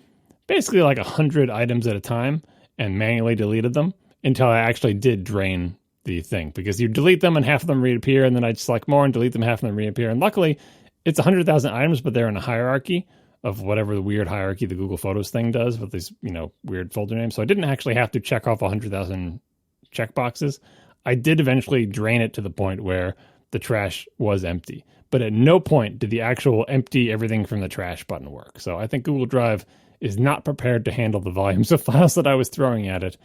basically like 100 items at a time and manually deleted them until I actually did drain the thing. Because you delete them and half of them reappear, and then I'd select more and delete them, half of them reappear. And luckily, it's 100,000 items, but they're in a hierarchy of whatever the weird hierarchy the Google Photos thing does with these, weird folder names. So I didn't actually have to check off 100,000 checkboxes. I did eventually drain it to the point where the trash was empty. But at no point did the actual empty everything from the trash button work. So I think Google Drive is not prepared to handle the volumes of files that I was throwing at it.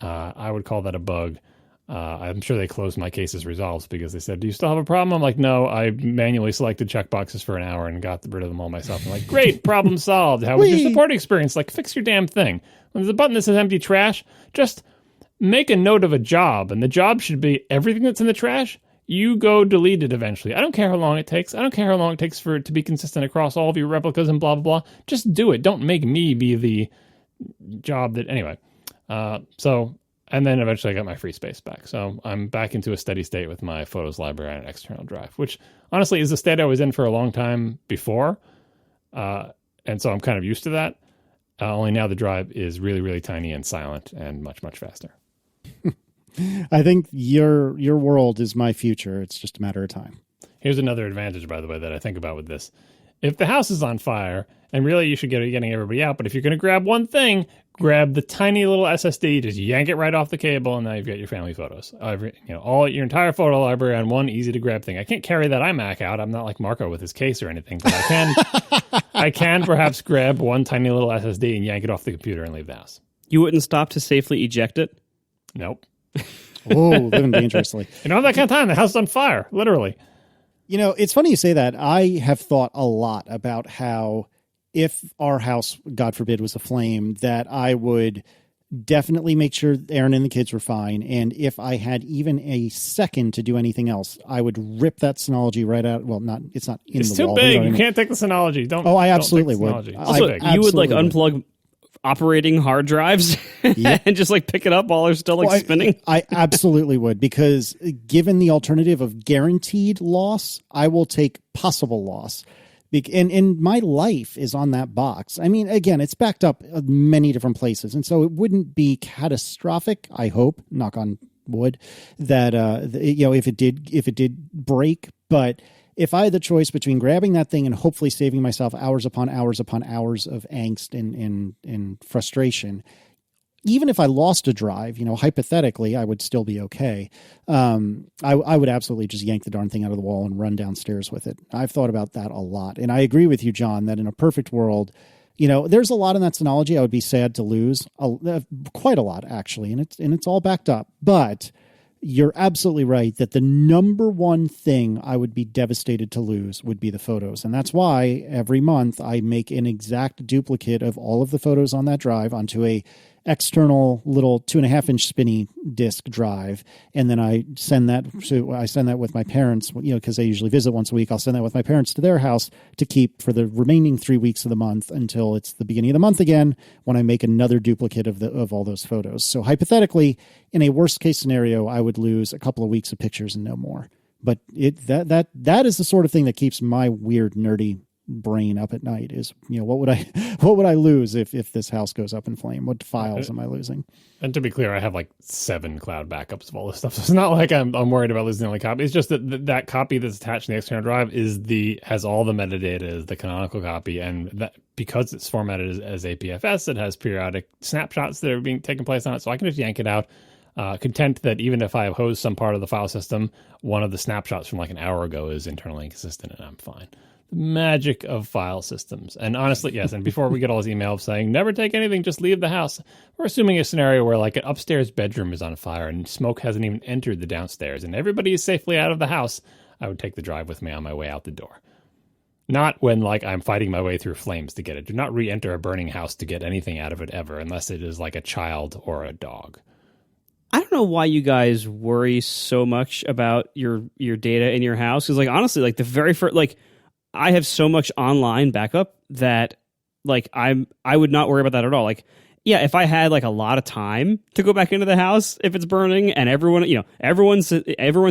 I would call that a bug. I'm sure they closed my case as resolved because they said, do you still have a problem? I'm like, no, I manually selected checkboxes for an hour and got rid of them all myself. I'm like, great, problem solved. How was your support experience? Like, fix your damn thing. When there's a button that says empty trash, just make a note of a job. And the job should be everything that's in the trash, you go delete it eventually. I don't care how long it takes. I don't care how long it takes for it to be consistent across all of your replicas and blah, blah, blah. Just do it. Don't make me be the job that... Anyway, and then eventually I got my free space back. So I'm back into a steady state with my photos library on an external drive, which honestly is the state I was in for a long time before. And so I'm kind of used to that. Only now the drive is really, really tiny and silent and much, much faster. I think your world is my future. It's just a matter of time. Here's another advantage, by the way, that I think about with this. If the house is on fire, and really you should get getting everybody out, but if you're going to grab one thing, grab the tiny little SSD, just yank it right off the cable, and now you've got your family photos. All your entire photo library on one easy to grab thing. I can't carry that iMac out. I'm not like Marco with his case or anything, but I can perhaps grab one tiny little SSD and yank it off the computer and leave the house. You wouldn't stop to safely eject it? Nope. Oh, living dangerously. You don't have that kind of time. The house is on fire, literally. It's funny you say that. I have thought a lot about how if our house, God forbid, was aflame, that I would definitely make sure Aaron and the kids were fine. And if I had even a second to do anything else, I would rip that Synology right out. Well, it's not in it's the wall. It's too big. You can't take the Synology. Don't. Oh, I absolutely would. Also, you would like unplug operating hard drives and just like pick it up while they're still spinning? I absolutely would, because given the alternative of guaranteed loss, I will take possible loss. And my life is on that box. I mean, again, it's backed up many different places. And so it wouldn't be catastrophic, I hope, knock on wood, that, if it did break. But if I had the choice between grabbing that thing and hopefully saving myself hours upon hours upon hours of angst and frustration, even if I lost a drive, hypothetically, I would still be okay. I would absolutely just yank the darn thing out of the wall and run downstairs with it. I've thought about that a lot. And I agree with you, John, that in a perfect world, there's a lot in that Synology I would be sad to lose, quite a lot, actually. And it's all backed up. But you're absolutely right that the number one thing I would be devastated to lose would be the photos. And that's why every month I make an exact duplicate of all of the photos on that drive onto a external little 2.5-inch spinny disk drive, and then I send that with my parents, because they usually visit once a week. I'll send that with my parents to their house to keep for the remaining 3 weeks of the month until it's the beginning of the month again, when I make another duplicate of all those photos. So hypothetically, in a worst case scenario, I would lose a couple of weeks of pictures and no more. But that is the sort of thing that keeps my weird nerdy brain up at night. Is what would I lose if this house goes up in flame? What files am I losing? And to be clear, I have like 7 cloud backups of all this stuff. So it's not like I'm worried about losing the only copy. It's just that copy that's attached to the external drive has all the metadata, is the canonical copy, and that because it's formatted as APFS, it has periodic snapshots that are being taken place on it. So I can just yank it out. Content that even if I have hosed some part of the file system, one of the snapshots from like an hour ago is internally inconsistent, and I'm fine. Magic of file systems. And honestly, yes, and before we get all these emails saying never take anything, just leave the house, we're assuming a scenario where like an upstairs bedroom is on fire and smoke hasn't even entered the downstairs and everybody is safely out of the house. I would take the drive with me on my way out the door. Not when like I'm fighting my way through flames to get it. Do not re-enter a burning house to get anything out of it ever, unless it is like a child or a dog. I don't know why you guys worry so much about your data in your house, because like honestly, like the very first, like I have so much online backup that like I would not worry about that at all. Like, yeah, if I had like a lot of time to go back into the house if it's burning and everyone's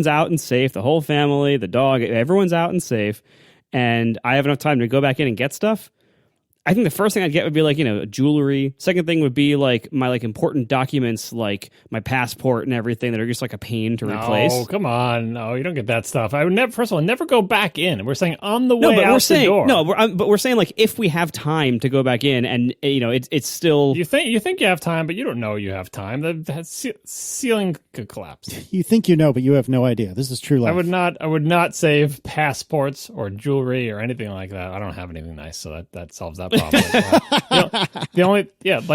out and safe, the whole family, the dog, everyone's out and safe, and I have enough time to go back in and get stuff, I think the first thing I'd get would be like, jewelry. Second thing would be like my like important documents, like my passport and everything that are just like a pain to replace. Oh, come on. No, you don't get that stuff. I would never, first of all, never go back in. We're saying on the way out the door. No, but we're saying like if we have time to go back in and, it's still. You think you have time, but you don't know you have time. The ceiling could collapse. You think but you have no idea. This is true life. I would not save passports or jewelry or anything like that. I don't have anything nice, so that solves that problem.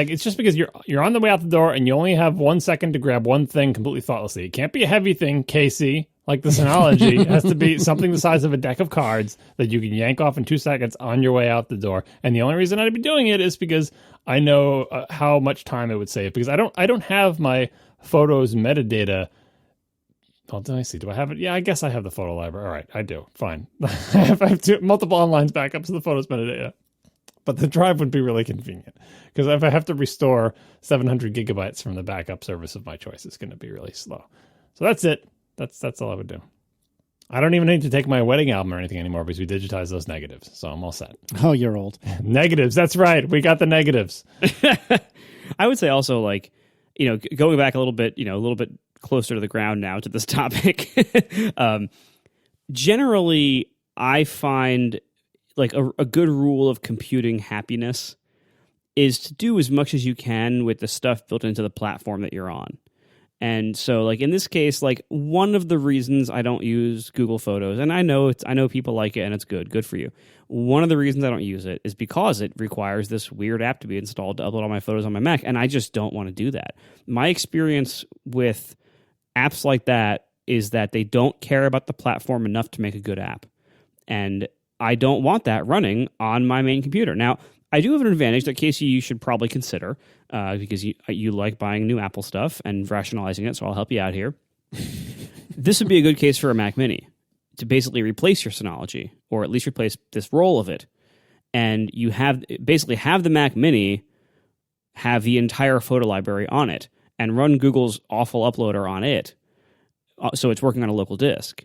It's just because you're on the way out the door and you only have 1 second to grab one thing completely thoughtlessly. It can't be a heavy thing, Casey. Like the Synology, it has to be something the size of a deck of cards that you can yank off in 2 seconds on your way out the door. And the only reason I'd be doing it is because I know how much time it would save. Because I don't have my photos metadata. Oh, let me see. Do I have it? Yeah, I guess I have the photo library. All right, I do. Fine. I have multiple online backups of the photos metadata. But the drive would be really convenient, because if I have to restore 700 gigabytes from the backup service of my choice, it's going to be really slow. So that's it. That's all I would do. I don't even need to take my wedding album or anything anymore because we digitized those negatives. So I'm all set. Oh, you're old. Negatives. That's right. We got the negatives. I would say also like, going back a little bit closer to the ground now to this topic. Generally, I find like a good rule of computing happiness is to do as much as you can with the stuff built into the platform that you're on. And so like in this case, like one of the reasons I don't use Google Photos, and I know people like it and it's good for you. One of the reasons I don't use it is because it requires this weird app to be installed to upload all my photos on my Mac, and I just don't want to do that. My experience with apps like that is that they don't care about the platform enough to make a good app. And I don't want that running on my main computer. Now, I do have an advantage that, Casey, you should probably consider because you like buying new Apple stuff and rationalizing it, so I'll help you out here. This would be a good case for a Mac Mini to basically replace your Synology, or at least replace this role of it. And you have the Mac Mini have the entire photo library on it and run Google's awful uploader on it, so it's working on a local disk.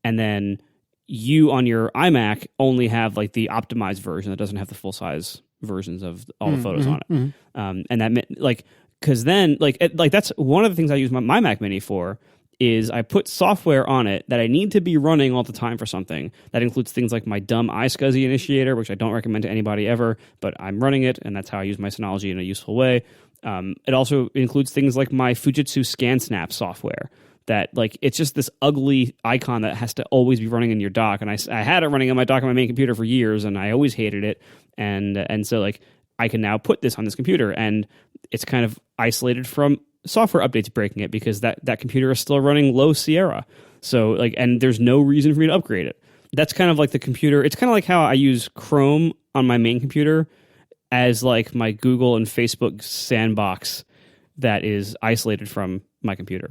And then you on your iMac only have like the optimized version that doesn't have the full size versions of all the photos on it. And that like, cause then like that's one of the things I use my Mac Mini for is I put software on it that I need to be running all the time for something. That includes things like my dumb iSCSI initiator, which I don't recommend to anybody ever, but I'm running it and that's how I use my Synology in a useful way. It also includes things like my Fujitsu ScanSnap software, that like it's just this ugly icon that has to always be running in your dock. And I had it running on my dock on my main computer for years, and I always hated it. And so like I can now put this on this computer, and it's kind of isolated from software updates breaking it because that computer is still running low Sierra. So like, and there's no reason for me to upgrade it. That's kind of like the computer. It's kind of like how I use Chrome on my main computer. as like my Google and Facebook sandbox that is isolated from my computer.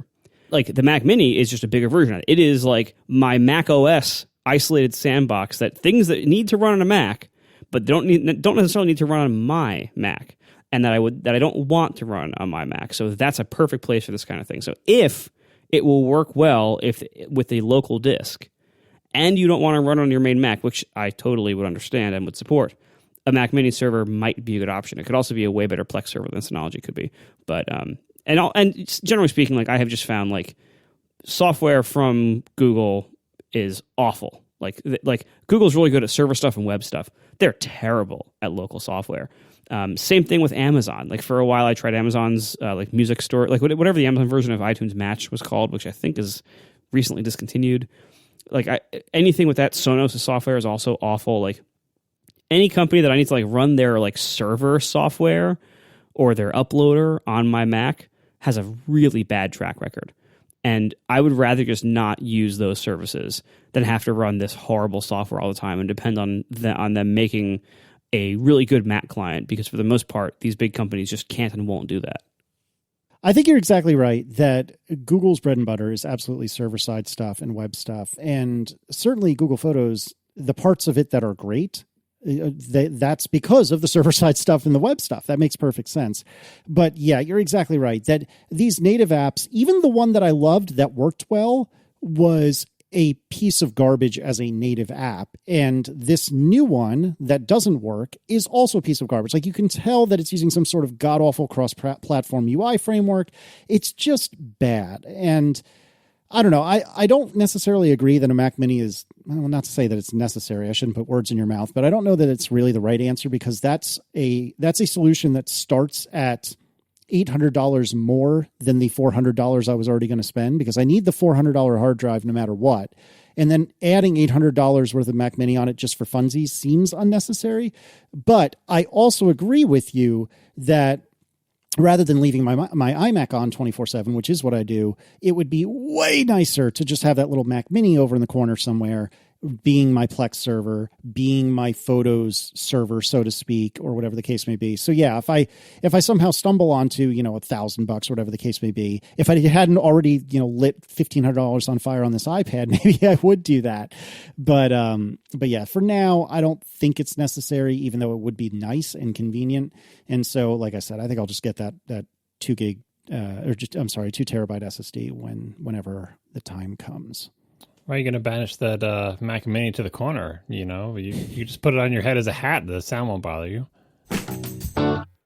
Like the Mac Mini is just a bigger version of it. It is like my Mac OS isolated sandbox, that things that need to run on a Mac, but don't necessarily need to run on my Mac, and that I don't want to run on my Mac. So that's a perfect place for this kind of thing. So if it will work well with a local disk, and you don't want to run on your main Mac, which I totally would understand and would support, a Mac Mini server might be a good option. It could also be a way better Plex server than Synology could be. But and generally speaking, like I have just found like software from Google is awful. Like Google's really good at server stuff and web stuff. They're terrible at local software. Same thing with Amazon. Like for a while, I tried Amazon's like music store, like whatever the Amazon version of iTunes Match was called, which I think is recently discontinued. Like anything with that Sonos software is also awful. Like any company that I need to like run their like server software or their uploader on my Mac has a really bad track record. And I would rather just not use those services than have to run this horrible software all the time and depend on them making a really good Mac client, because for the most part, these big companies just can't and won't do that. I think you're exactly right that Google's bread and butter is absolutely server-side stuff and web stuff. And certainly Google Photos, the parts of it that are great, that's because of the server-side stuff and the web stuff. That makes perfect sense. But yeah, you're exactly right that these native apps, even the one that I loved that worked well, was a piece of garbage as a native app. And this new one that doesn't work is also a piece of garbage. Like you can tell that it's using some sort of god-awful cross-platform UI framework. It's just bad. And I don't know. I don't necessarily agree that a Mac Mini is, well, not to say that it's necessary. I shouldn't put words in your mouth, but I don't know that it's really the right answer, because that's a solution that starts at $800 more than the $400 I was already going to spend, because I need the $400 hard drive no matter what. And then adding $800 worth of Mac Mini on it just for funsies seems unnecessary. But I also agree with you that rather than leaving my iMac on 24/7, which is what I do, it would be way nicer to just have that little Mac Mini over in the corner somewhere, being my Plex server, being my Photos server, so to speak, or whatever the case may be. So yeah, if I somehow stumble onto, $1,000 or whatever the case may be, if I hadn't already, lit $1,500 on fire on this iPad, maybe I would do that. But yeah, for now, I don't think it's necessary, even though it would be nice and convenient. And so, like I said, I think I'll just get that 2 terabyte SSD whenever the time comes. Why are you going to banish that Mac Mini to the corner? You just put it on your head as a hat. The sound won't bother you.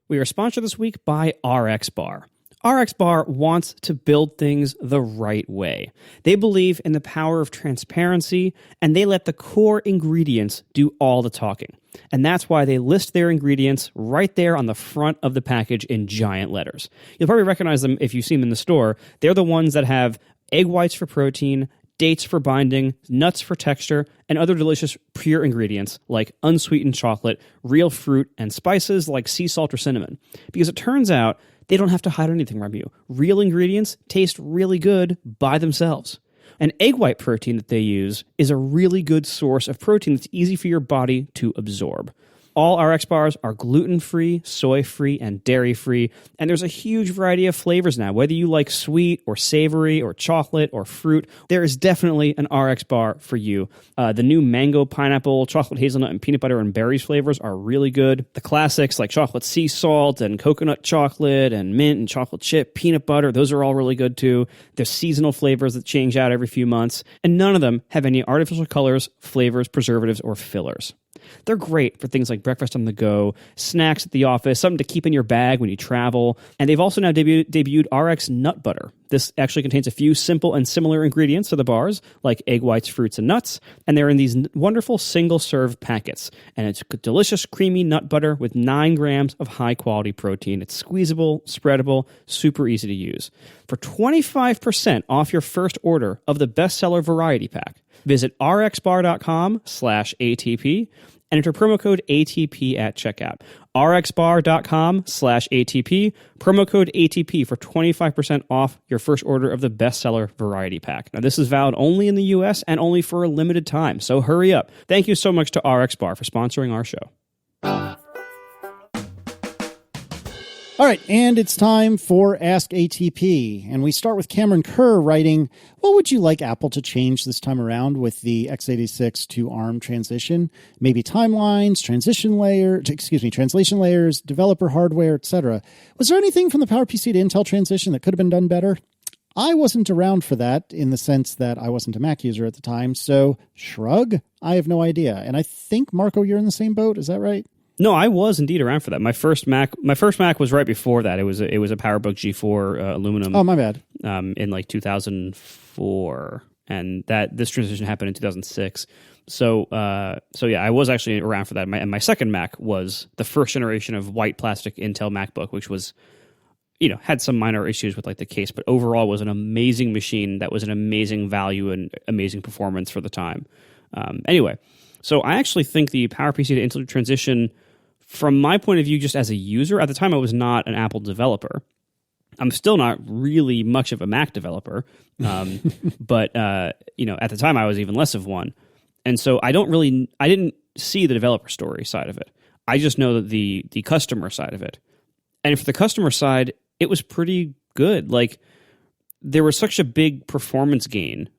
We are sponsored this week by RXBAR. RXBAR wants to build things the right way. They believe in the power of transparency, and they let the core ingredients do all the talking. And that's why they list their ingredients right there on the front of the package in giant letters. You'll probably recognize them if you see them in the store. They're the ones that have egg whites for protein, dates for binding, nuts for texture, and other delicious pure ingredients like unsweetened chocolate, real fruit, and spices like sea salt or cinnamon. Because it turns out they don't have to hide anything from you. Real ingredients taste really good by themselves. An egg white protein that they use is a really good source of protein that's easy for your body to absorb. All RX bars are gluten-free, soy-free, and dairy-free, and there's a huge variety of flavors now. Whether you like sweet or savory or chocolate or fruit, there is definitely an RX bar for you. The new mango, pineapple, chocolate hazelnut, and peanut butter and berries flavors are really good. The classics like chocolate sea salt and coconut chocolate and mint and chocolate chip, peanut butter, those are all really good too. There's seasonal flavors that change out every few months, and none of them have any artificial colors, flavors, preservatives, or fillers. They're great for things like breakfast on the go, snacks at the office, something to keep in your bag when you travel. And they've also now debuted RX Nut Butter. This actually contains a few simple and similar ingredients to the bars, like egg whites, fruits, and nuts. And they're in these wonderful single-serve packets. And it's delicious, creamy nut butter with 9 grams of high-quality protein. It's squeezable, spreadable, super easy to use. For 25% off your first order of the bestseller variety pack, visit rxbar.com/ATP and enter promo code ATP at checkout. rxbar.com/ATP, promo code ATP for 25% off your first order of the bestseller variety pack. Now, this is valid only in the U.S. and only for a limited time, so hurry up. Thank you so much to RXBAR for sponsoring our show. All right, and it's time for Ask ATP. And we start with Cameron Kerr writing, what would you like Apple to change this time around with the x86 to ARM transition? Maybe timelines, translation layers, developer hardware, etc. Was there anything from the PowerPC to Intel transition that could have been done better? I wasn't around for that in the sense that I wasn't a Mac user at the time, so shrug, I have no idea. And I think, Marco, you're in the same boat, is that right? No, I was indeed around for that. My first Mac was right before that. It was a PowerBook G4 aluminum. Oh, my bad. In like 2004, and this transition happened in 2006. So yeah, I was actually around for that. My second Mac was the first generation of white plastic Intel MacBook, which was, had some minor issues with like the case, but overall was an amazing machine that was an amazing value and amazing performance for the time. Anyway, so I actually think the PowerPC to Intel transition, from my point of view, just as a user, at the time I was not an Apple developer. I'm still not really much of a Mac developer, but at the time I was even less of one, and so I didn't see the developer story side of it. I just know that the customer side of it, and for the customer side, it was pretty good. Like, there was such a big performance gain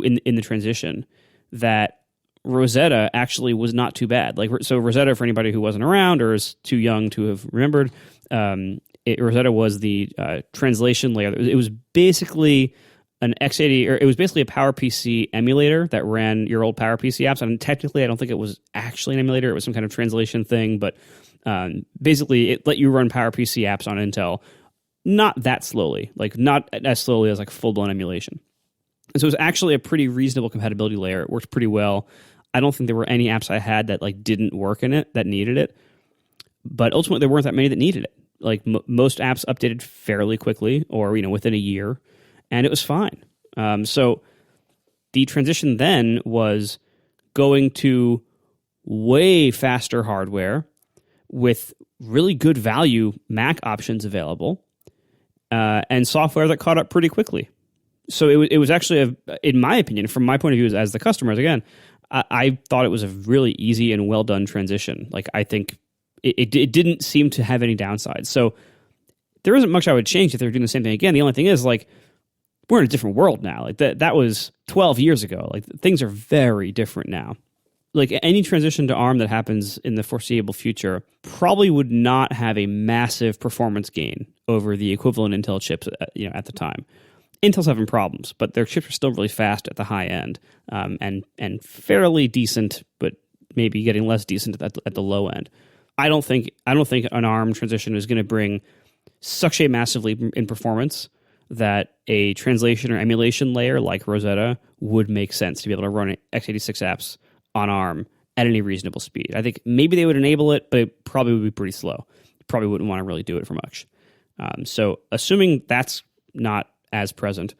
in the transition that Rosetta actually was not too bad. Like, so Rosetta, for anybody who wasn't around or is too young to have remembered, Rosetta was the translation layer. It was basically an x80, or it was basically a PowerPC emulator that ran your old PowerPC apps. And technically, I don't think it was actually an emulator. It was some kind of translation thing, but basically, it let you run PowerPC apps on Intel, not that slowly, like not as slowly as like full-blown emulation. And so it was actually a pretty reasonable compatibility layer. It worked pretty well. I don't think there were any apps I had that like didn't work in it, that needed it. But ultimately, there weren't that many that needed it. Like most apps updated fairly quickly, or within a year, and it was fine. So the transition then was going to way faster hardware with really good value Mac options available, and software that caught up pretty quickly. So it was actually, in my opinion, from my point of view as the customers, again, I thought it was a really easy and well done transition. Like, I think it didn't seem to have any downsides. So there isn't much I would change if they were doing the same thing again. The only thing is, like, we're in a different world now. Like, that was 12 years ago. Like, things are very different now. Like, any transition to ARM that happens in the foreseeable future probably would not have a massive performance gain over the equivalent Intel chips, at the time. Intel's having problems, but their chips are still really fast at the high end, and fairly decent, but maybe getting less decent at the low end. I don't think an ARM transition is going to bring such a massive leap in performance that a translation or emulation layer like Rosetta would make sense to be able to run x86 apps on ARM at any reasonable speed. I think maybe they would enable it, but it probably would be pretty slow. You probably wouldn't want to really do it for much. So assuming that's not as present,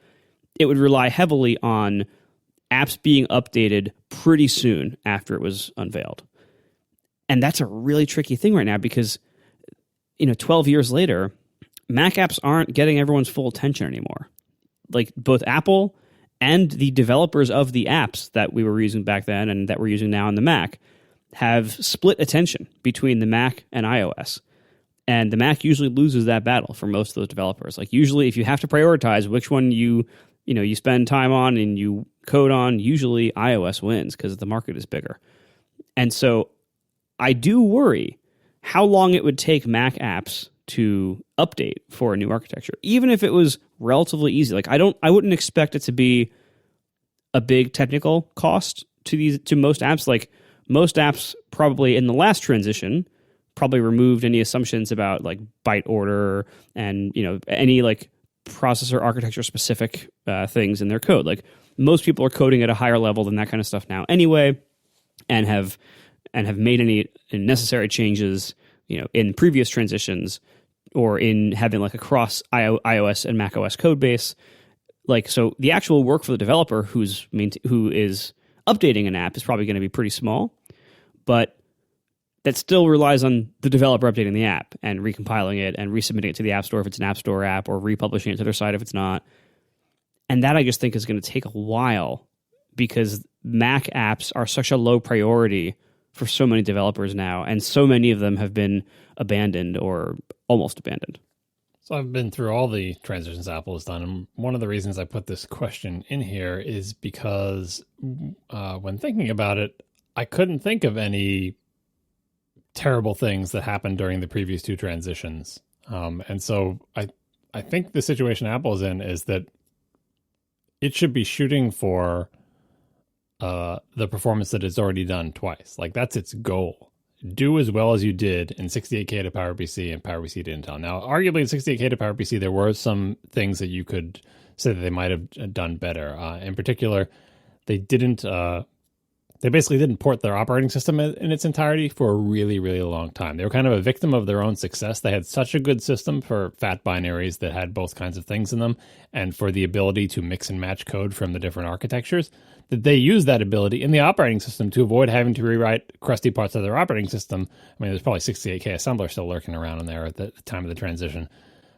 it would rely heavily on apps being updated pretty soon after it was unveiled. And that's a really tricky thing right now because, 12 years later, Mac apps aren't getting everyone's full attention anymore. Like, both Apple and the developers of the apps that we were using back then and that we're using now on the Mac have split attention between the Mac and iOS. And the Mac usually loses that battle for most of those developers. Like, usually, if you have to prioritize which one you spend time on and you code on, usually iOS wins because the market is bigger. And so I do worry how long it would take Mac apps to update for a new architecture, even if it was relatively easy. Like, I wouldn't expect it to be a big technical cost to most apps. Like, most apps probably in the last transition probably removed any assumptions about like byte order and any like processor architecture specific things in their code. Like, most people are coding at a higher level than that kind of stuff now anyway, and have made any necessary changes in previous transitions or in having like a cross iOS and macOS code base. Like, so the actual work for the developer who is updating an app is probably going to be pretty small, but that still relies on the developer updating the app and recompiling it and resubmitting it to the App Store if it's an App Store app, or republishing it to their site if it's not. And that, I just think, is going to take a while because Mac apps are such a low priority for so many developers now, and so many of them have been abandoned or almost abandoned. So I've been through all the transitions Apple has done, and one of the reasons I put this question in here is because when thinking about it, I couldn't think of any terrible things that happened during the previous two transitions. And so I think the situation Apple is in is that it should be shooting for the performance that it's already done twice. Like, that's its goal. Do as well as you did in 68K to PowerPC and PowerPC to Intel. Now, arguably in 68K to PowerPC, there were some things that you could say that they might have done better. In particular, they basically didn't port their operating system in its entirety for a really, really long time. They were kind of a victim of their own success. They had such a good system for fat binaries that had both kinds of things in them, and for the ability to mix and match code from the different architectures, that they used that ability in the operating system to avoid having to rewrite crusty parts of their operating system. I mean, there's probably 68K assembler still lurking around in there at the time of the transition.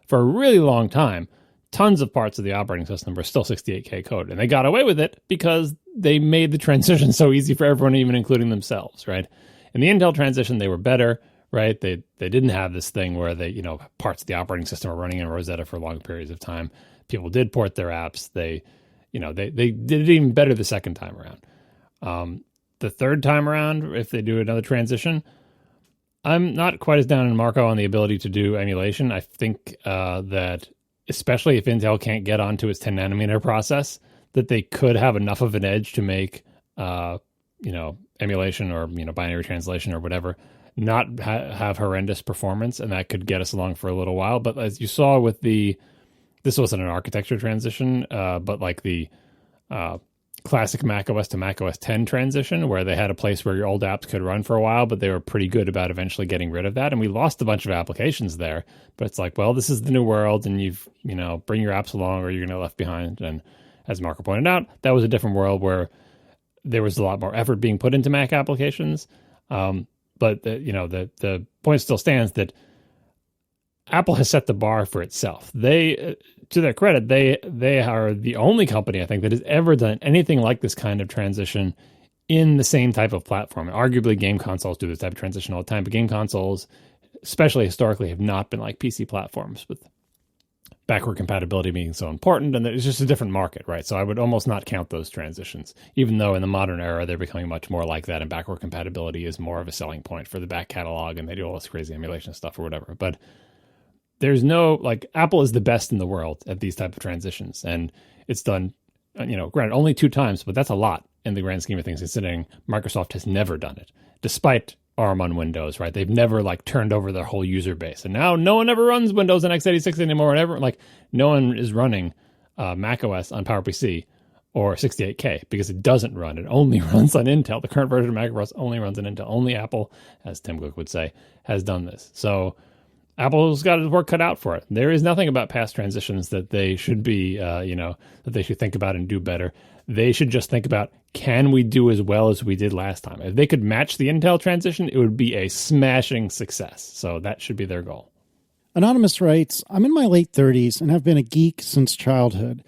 For a really long time, tons of parts of the operating system were still 68K code, and they got away with it because they made the transition so easy for everyone, even including themselves, right? In the Intel transition, they were better, right? They didn't have this thing where parts of the operating system are running in Rosetta for long periods of time. People did port their apps. They did it even better the second time around. The third time around, if they do another transition, I'm not quite as down in Marco on the ability to do emulation. I think that especially if Intel can't get onto its 10 nanometer process, that they could have enough of an edge to make, emulation or, binary translation or whatever, not have horrendous performance. And that could get us along for a little while. But as you saw with this wasn't an architecture transition, but like the classic macOS to macOS 10 transition, where they had a place where your old apps could run for a while, but they were pretty good about eventually getting rid of that. And we lost a bunch of applications there, but it's like, well, this is the new world, and bring your apps along or you're going to be left behind. And as Marco pointed out, that was a different world where there was a lot more effort being put into Mac applications. But the point still stands that Apple has set the bar for itself. They, to their credit, they are the only company, I think, that has ever done anything like this kind of transition in the same type of platform. Arguably, game consoles do this type of transition all the time, but game consoles, especially historically, have not been like PC platforms, with backward compatibility being so important, and it's just a different market, right? So I would almost not count those transitions, even though in the modern era, they're becoming much more like that, and backward compatibility is more of a selling point for the back catalog, and they do all this crazy emulation stuff or whatever. But there's no, Apple is the best in the world at these type of transitions, and it's done, granted, only 2 times, but that's a lot in the grand scheme of things, considering Microsoft has never done it, despite ARM on Windows, right? They've never turned over their whole user base, and now no one ever runs Windows on x86 anymore. No one is running macOS on PowerPC or 68K because it doesn't run. It only runs on Intel. The current version of macOS only runs on Intel. Only Apple, as Tim Cook would say, has done this. So Apple's got its work cut out for it. There is nothing about past transitions that they should be, that they should think about and do better. They should just think about, can we do as well as we did last time? If they could match the Intel transition, it would be a smashing success. So that should be their goal. Anonymous writes, I'm in my late 30s and have been a geek since childhood.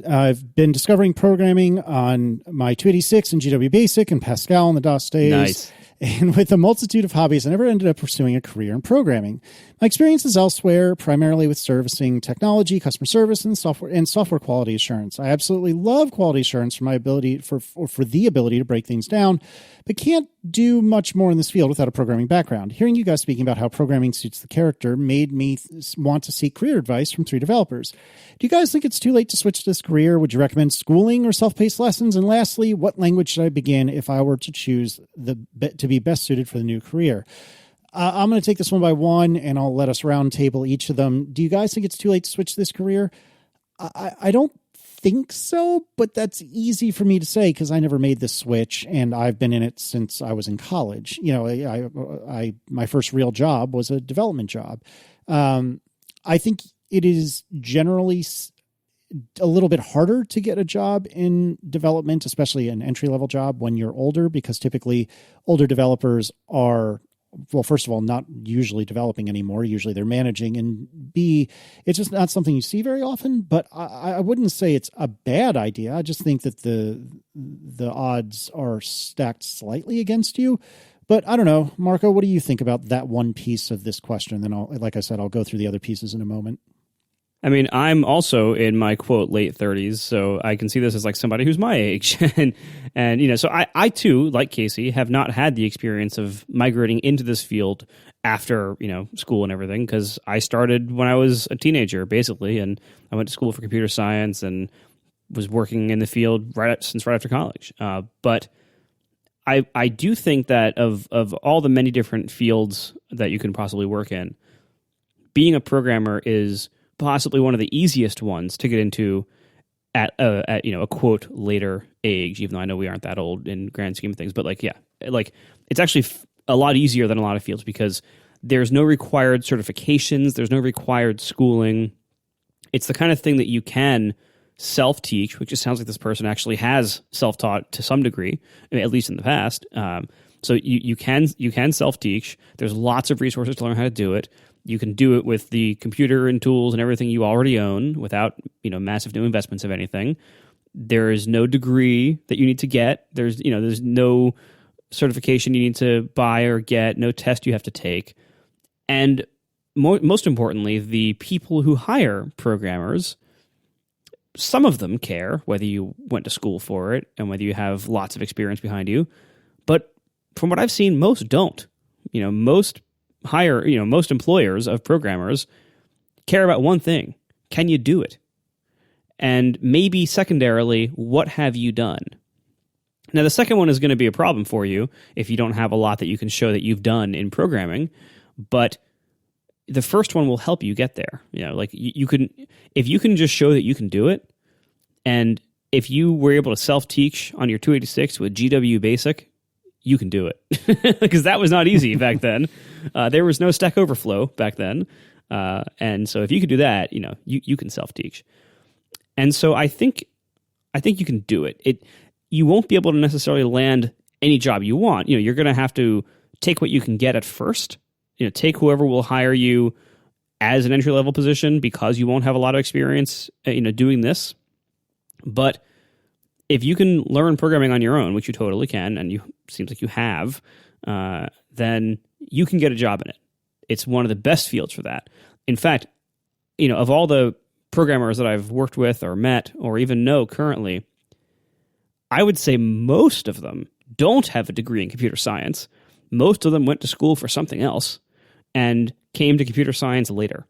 I've been discovering programming on my 286 and GW Basic and Pascal in the DOS days. Nice. And with a multitude of hobbies, I never ended up pursuing a career in programming. My experience is elsewhere, primarily with servicing technology, customer service, and software quality assurance. I absolutely love quality assurance for my ability for the ability to break things down, but can't do much more in this field without a programming background. Hearing you guys speaking about how programming suits the character made me want to seek career advice from 3 developers. Do you guys think it's too late to switch to this career? Would you recommend schooling or self-paced lessons? And lastly, what language should I begin if I were to choose to be best suited for the new career? I'm going to take this one by one, and I'll let us round table each of them. Do you guys think it's too late to switch this career? I don't think so, but that's easy for me to say because I never made this switch, and I've been in it since I was in college. My first real job was a development job. I think it is generally a little bit harder to get a job in development, especially an entry-level job when you're older, because typically older developers are, well, first of all, not usually developing anymore. Usually they're managing, and B, it's just not something you see very often, but I wouldn't say it's a bad idea. I just think that the odds are stacked slightly against you. But I don't know, Marco, what do you think about that one piece of this question? Then like I said, I'll go through the other pieces in a moment. I mean, I'm also in my quote late 30s, so I can see this as like somebody who's my age, and so I too, like Casey, have not had the experience of migrating into this field after school and everything, because I started when I was a teenager basically, and I went to school for computer science and was working in the field since right after college. But I do think that of all the many different fields that you can possibly work in, being a programmer is possibly one of the easiest ones to get into at a quote later age, even though I know we aren't that old in grand scheme of things. But it's actually a lot easier than a lot of fields because there's no required certifications, there's no required schooling. It's the kind of thing that you can self-teach, which it sounds like this person actually has self-taught to some degree, at least in the past. So you can self-teach. There's lots of resources to learn how to do it. You can do it with the computer and tools and everything you already own without massive new investments of anything. There is no degree that you need to get. There's no certification you need to buy or get, no test you have to take. And most importantly, the people who hire programmers, some of them care whether you went to school for it and whether you have lots of experience behind you. But from what I've seen, most don't. Most employers of programmers care about one thing: can you do it? And maybe secondarily, what have you done? Now, the second one is going to be a problem for you if you don't have a lot that you can show that you've done in programming, but the first one will help you get there. You can, if you can just show that you can do it, and if you were able to self-teach on your 286 with GW Basic, you can do it, because that was not easy back then. There was no Stack Overflow back then, and so if you could do that, you can self-teach. And so I think you can do it. You won't be able to necessarily land any job you want. You're going to have to take what you can get at first. Take whoever will hire you as an entry-level position because you won't have a lot of experience, doing this. But if you can learn programming on your own, which you totally can, and seems like you have, then you can get a job in it. It's one of the best fields for that. In fact, of all the programmers that I've worked with or met or even know currently, I would say most of them don't have a degree in computer science. Most of them went to school for something else and came to computer science later.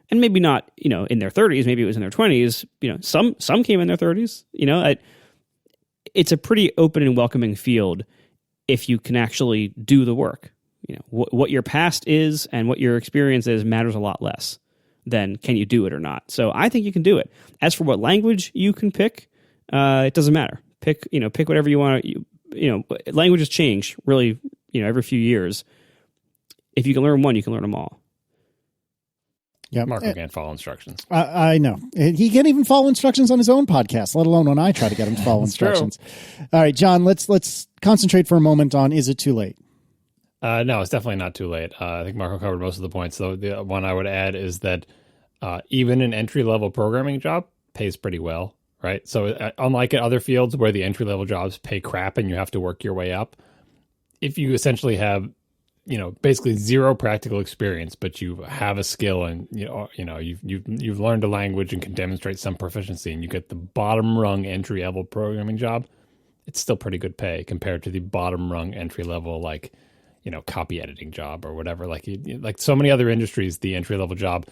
And maybe not, in their 30s, maybe it was in their 20s. Some came in their 30s. It's a pretty open and welcoming field if you can actually do the work. What your past is and what your experience is matters a lot less than can you do it or not. So I think you can do it. As for what language you can pick, it doesn't matter. Pick whatever you want. Languages change really, every few years. If you can learn one, you can learn them all. Yeah, Marco can't follow instructions. I know. He can't even follow instructions on his own podcast, let alone when I try to get him to follow instructions. True. All right, John, let's concentrate for a moment on, is it too late? No, it's definitely not too late. I think Marco covered most of the points. So the one I would add is that even an entry-level programming job pays pretty well, right? So unlike in other fields where the entry-level jobs pay crap and you have to work your way up, if you essentially have basically zero practical experience, but you have a skill and you've learned a language and can demonstrate some proficiency, and you get the bottom rung entry level programming job, it's still pretty good pay compared to the bottom rung entry level copy editing job or whatever. Like so many other industries, the entry level job.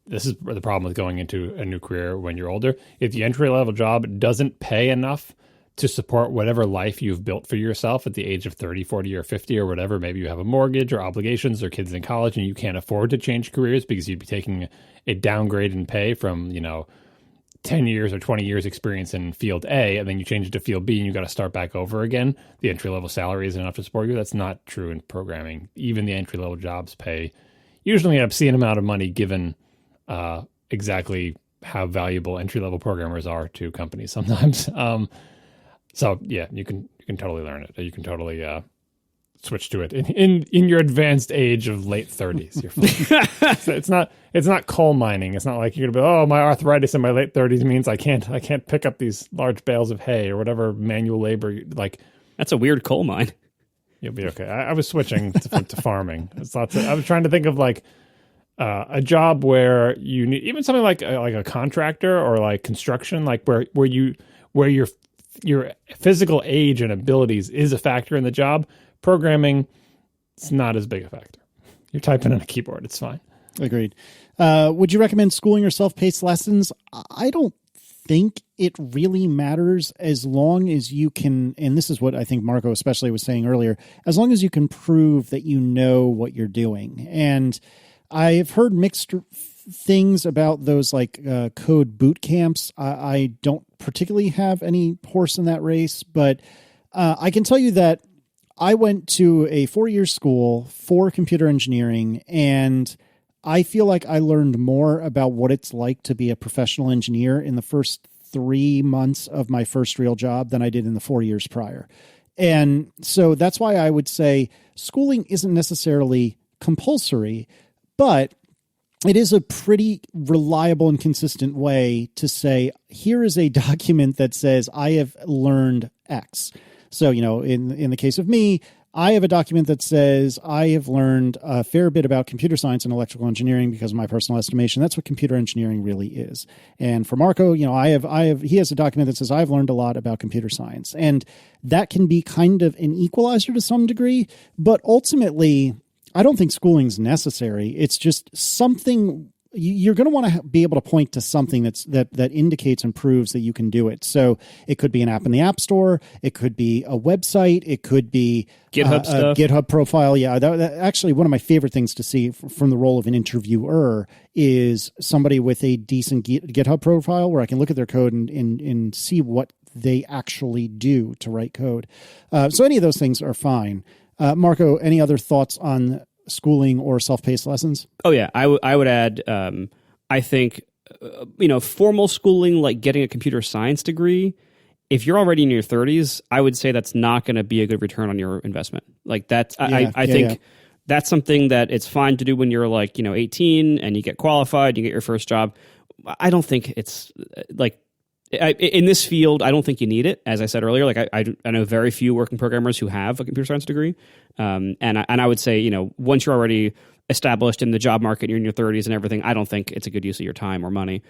This is the problem with going into a new career when you're older. If the entry level job doesn't pay enough to support whatever life you've built for yourself at the age of 30, 40, or 50 or whatever. Maybe you have a mortgage or obligations or kids in college and you can't afford to change careers because you'd be taking a downgrade in pay from, 10 years or 20 years experience in field A, and then you change it to field B and you got to start back over again. The entry-level salary isn't enough to support you. That's not true in programming. Even the entry-level jobs pay usually an obscene amount of money given exactly how valuable entry-level programmers are to companies sometimes. So yeah, you can totally learn it. You can totally switch to it in your advanced age of late 30s. You're fine. So it's not coal mining. It's not like you're gonna be, oh, my arthritis in my late 30s means I can't pick up these large bales of hay or whatever manual labor like. That's a weird coal mine. You'll be okay. I was switching to farming. I was trying to think of like a job where you need even something like a contractor or like construction, like where your physical age and abilities is a factor in the job. Programming, it's not as big a factor. You're typing on a keyboard. It's fine. Agreed. Would you recommend schooling or self-paced lessons? I don't think it really matters as long as you can, and this is what I think Marco especially was saying earlier, as long as you can prove that you know what you're doing. And I've heard mixed things about those like code boot camps. I don't particularly have any horse in that race, but I can tell you that I went to a 4-year school for computer engineering, and I feel like I learned more about what it's like to be a professional engineer in the first 3 months of my first real job than I did in the 4 years prior. And so that's why I would say schooling isn't necessarily compulsory, but it is a pretty reliable and consistent way to say, here is a document that says I have learned X. So, in the case of me, I have a document that says I have learned a fair bit about computer science and electrical engineering because of my personal estimation. That's what computer engineering really is. And for Marco, he has a document that says I've learned a lot about computer science. And that can be kind of an equalizer to some degree, but ultimately, I don't think schooling is necessary. It's just something you're going to want to be able to point to something that indicates and proves that you can do it. So it could be an app in the App Store. It could be a website. It could be GitHub stuff. A GitHub profile. Yeah, that actually one of my favorite things to see from the role of an interviewer is somebody with a decent GitHub profile where I can look at their code and see what they actually do to write code. So any of those things are fine. Marco, any other thoughts on schooling or self-paced lessons? Oh yeah, I would add. I think formal schooling, like getting a computer science degree. If you're already in your 30s, I would say that's not going to be a good return on your investment. Like that's, I think that's something that it's fine to do when you're 18 and you get qualified, you get your first job. I don't think it's like. In this field, I don't think you need it. As I said earlier, like I know very few working programmers who have a computer science degree, and I would say once you're already established in the job market, you're in your 30s and everything. I don't think it's a good use of your time or money.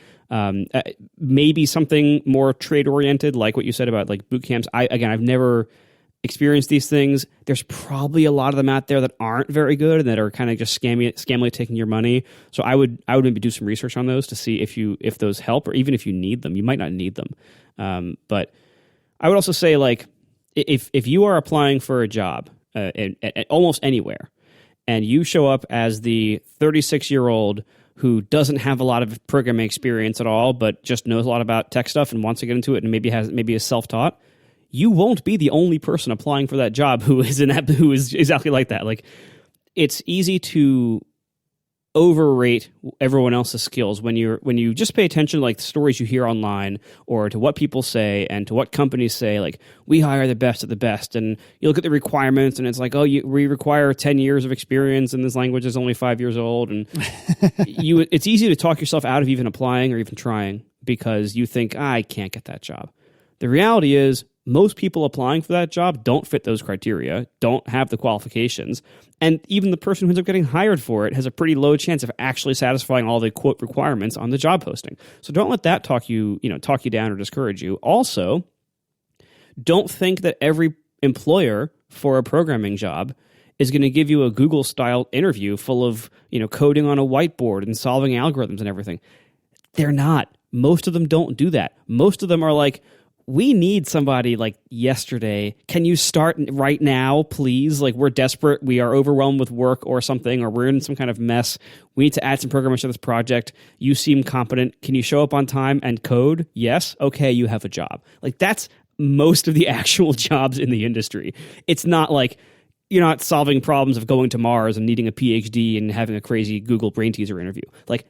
Maybe something more trade oriented, like what you said about like boot camps. I've never experienced these things. There's probably a lot of them out there that aren't very good and that are kind of just scammily taking your money. So I would maybe do some research on those to see if those help, or even if you need them. You might not need them. But I would also say, like, if you are applying for a job at almost anywhere, and you show up as the 36-year-old who doesn't have a lot of programming experience at all, but just knows a lot about tech stuff and wants to get into it, and maybe is self-taught, you won't be the only person applying for that job who is exactly like that. Like, it's easy to overrate everyone else's skills when you just pay attention to like the stories you hear online or to what people say and to what companies say. Like, we hire the best of the best, and you look at the requirements and it's like, we require 10 years of experience and this language is only 5 years old, and it's easy to talk yourself out of even applying or even trying because you think, I can't get that job. The reality is, most people applying for that job don't fit those criteria, don't have the qualifications, and even the person who ends up getting hired for it has a pretty low chance of actually satisfying all the quote requirements on the job posting. So don't let that talk you down or discourage you. Also, don't think that every employer for a programming job is going to give you a Google-style interview full of coding on a whiteboard and solving algorithms and everything. They're not. Most of them don't do that. Most of them are like, we need somebody like yesterday. Can you start right now, please? Like, we're desperate. We are overwhelmed with work or something, or we're in some kind of mess. We need to add some programmers to this project. You seem competent. Can you show up on time and code? Yes. Okay, you have a job. Like, that's most of the actual jobs in the industry. It's not like you're not solving problems of going to Mars and needing a PhD and having a crazy Google brain teaser interview. Like,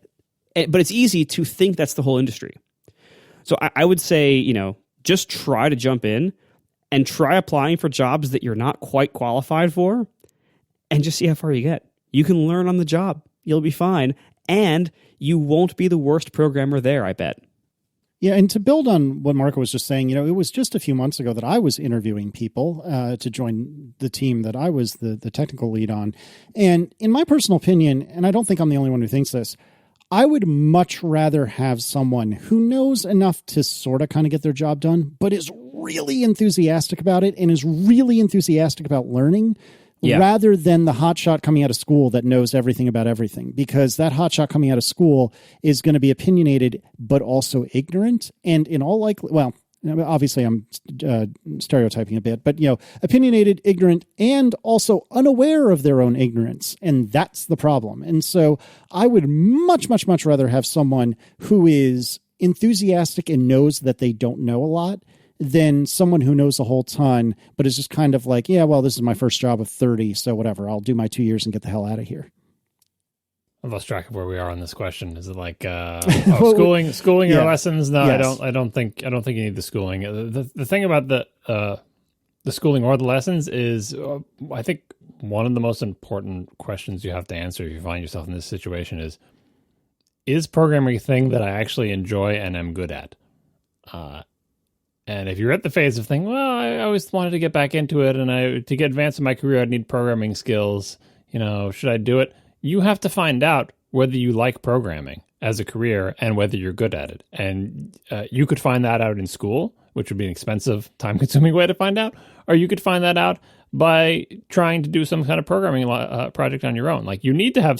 but it's easy to think that's the whole industry. So I would say, just try to jump in and try applying for jobs that you're not quite qualified for and just see how far you get. You can learn on the job. You'll be fine. And you won't be the worst programmer there, I bet. Yeah, and to build on what Marco was just saying, it was just a few months ago that I was interviewing people to join the team that I was the technical lead on. And in my personal opinion, and I don't think I'm the only one who thinks this, I would much rather have someone who knows enough to sort of kind of get their job done, but is really enthusiastic about it and is really enthusiastic about learning, rather than the hotshot coming out of school that knows everything about everything, because that hotshot coming out of school is going to be opinionated, but also ignorant. And in all obviously I'm stereotyping a bit, but, opinionated, ignorant, and also unaware of their own ignorance. And that's the problem. And so I would much, much, much rather have someone who is enthusiastic and knows that they don't know a lot than someone who knows a whole ton, but is just kind of like, yeah, well, this is my first job of 30, so whatever, I'll do my 2 years and get the hell out of here. I've lost track of where we are on this question. Is it like schooling or lessons? No, yes. I don't think you need the schooling. The thing about the schooling or the lessons is, I think one of the most important questions you have to answer if you find yourself in this situation is programming a thing that I actually enjoy and am good at? And if you're at the phase of thinking, well, I always wanted to get back into it, and to get advanced in my career, I'd need programming skills. Should I do it? You have to find out whether you like programming as a career and whether you're good at it. And you could find that out in school, which would be an expensive, time-consuming way to find out, or you could find that out by trying to do some kind of programming project on your own. Like, you need to have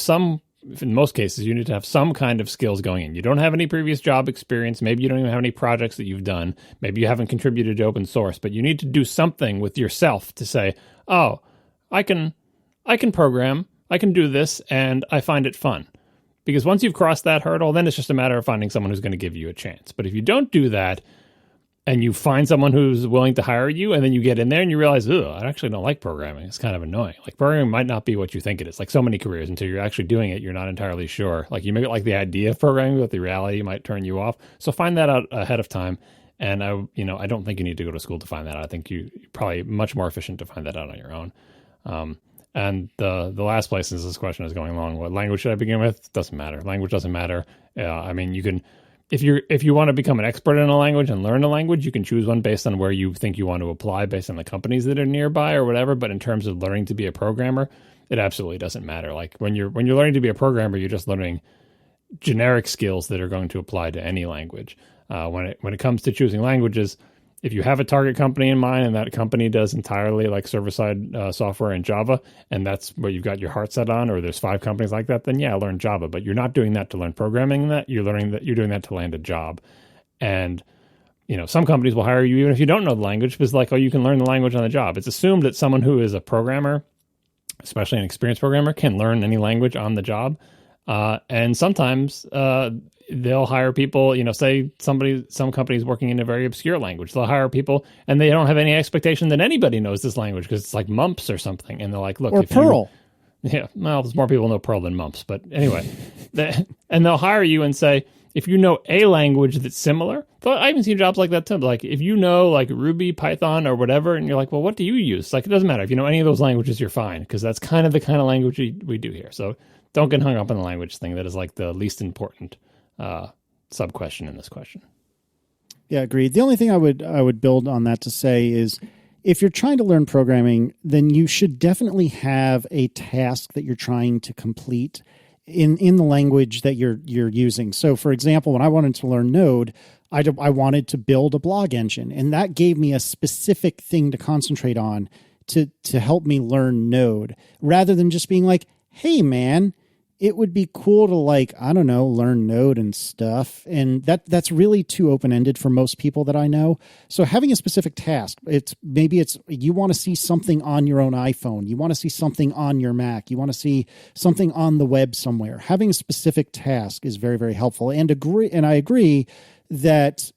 in most cases, you need to have some kind of skills going in. You don't have any previous job experience. Maybe you don't even have any projects that you've done. Maybe you haven't contributed to open source, but you need to do something with yourself to say, oh, I can program, I can do this, and I find it fun. Because once you've crossed that hurdle, then it's just a matter of finding someone who's going to give you a chance. But if you don't do that, and you find someone who's willing to hire you, and then you get in there and you realize, I actually don't like programming. It's kind of annoying. Like, programming might not be what you think it is. Like so many careers, until you're actually doing it, you're not entirely sure. Like, you may like the idea of programming, but the reality might turn you off. So find that out ahead of time. And I don't think you need to go to school to find that out. I think you're probably much more efficient to find that out on your own. And the last place this question is going along, what language should I begin with? Doesn't matter. Language doesn't matter. You can. If you want to become an expert in a language and learn a language, you can choose one based on where you think you want to apply, based on the companies that are nearby or whatever. But in terms of learning to be a programmer, it absolutely doesn't matter. Like when you're learning to be a programmer, you're just learning generic skills that are going to apply to any language. When it comes to choosing languages, if you have a target company in mind and that company does entirely like server-side software in Java, and that's what you've got your heart set on, or there's 5 companies like that, then learn Java. But you're not doing that to learn programming. You're doing that to land a job. And some companies will hire you even if you don't know the language, because you can learn the language on the job. It's assumed that someone who is a programmer, especially an experienced programmer, can learn any language on the job. And sometimes they'll hire people, say some company's working in a very obscure language. They'll hire people and they don't have any expectation that anybody knows this language because it's like mumps or something. And they're like, look, or Perl. There's more people know Perl than mumps. But anyway, and they'll hire you and say, if you know a language that's similar, I even see jobs like that too. Like if you know like Ruby, Python, or whatever, and you're like, well, what do you use? Like, it doesn't matter. If you know any of those languages, you're fine, because that's kind of the kind of language we do here. So don't get hung up on the language thing. That is like the least important sub question in this question. Yeah, agreed. The only thing I would build on that to say is, if you're trying to learn programming, then you should definitely have a task that you're trying to complete in the language that you're using. So, for example, when I wanted to learn Node, I wanted to build a blog engine, and that gave me a specific thing to concentrate on to help me learn Node, rather than just being like, hey, man, it would be cool to learn Node and stuff. And that's really too open-ended for most people that I know. So having a specific task, maybe you want to see something on your own iPhone. You want to see something on your Mac. You want to see something on the web somewhere. Having a specific task is very, very helpful. And I agree that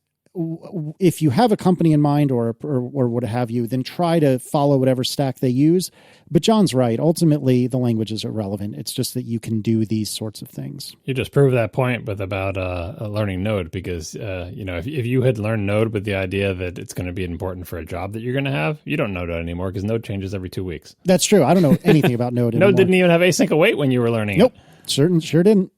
if you have a company in mind or what have you, then try to follow whatever stack they use. But John's right. Ultimately, the language is irrelevant. It's just that you can do these sorts of things. You just proved that point about learning Node, because if you had learned Node with the idea that it's going to be important for a job that you're going to have, you don't know Node anymore, because Node changes every 2 weeks. That's true. I don't know anything about Node anymore. Node didn't even have async await when you were learning it. Nope. Sure didn't.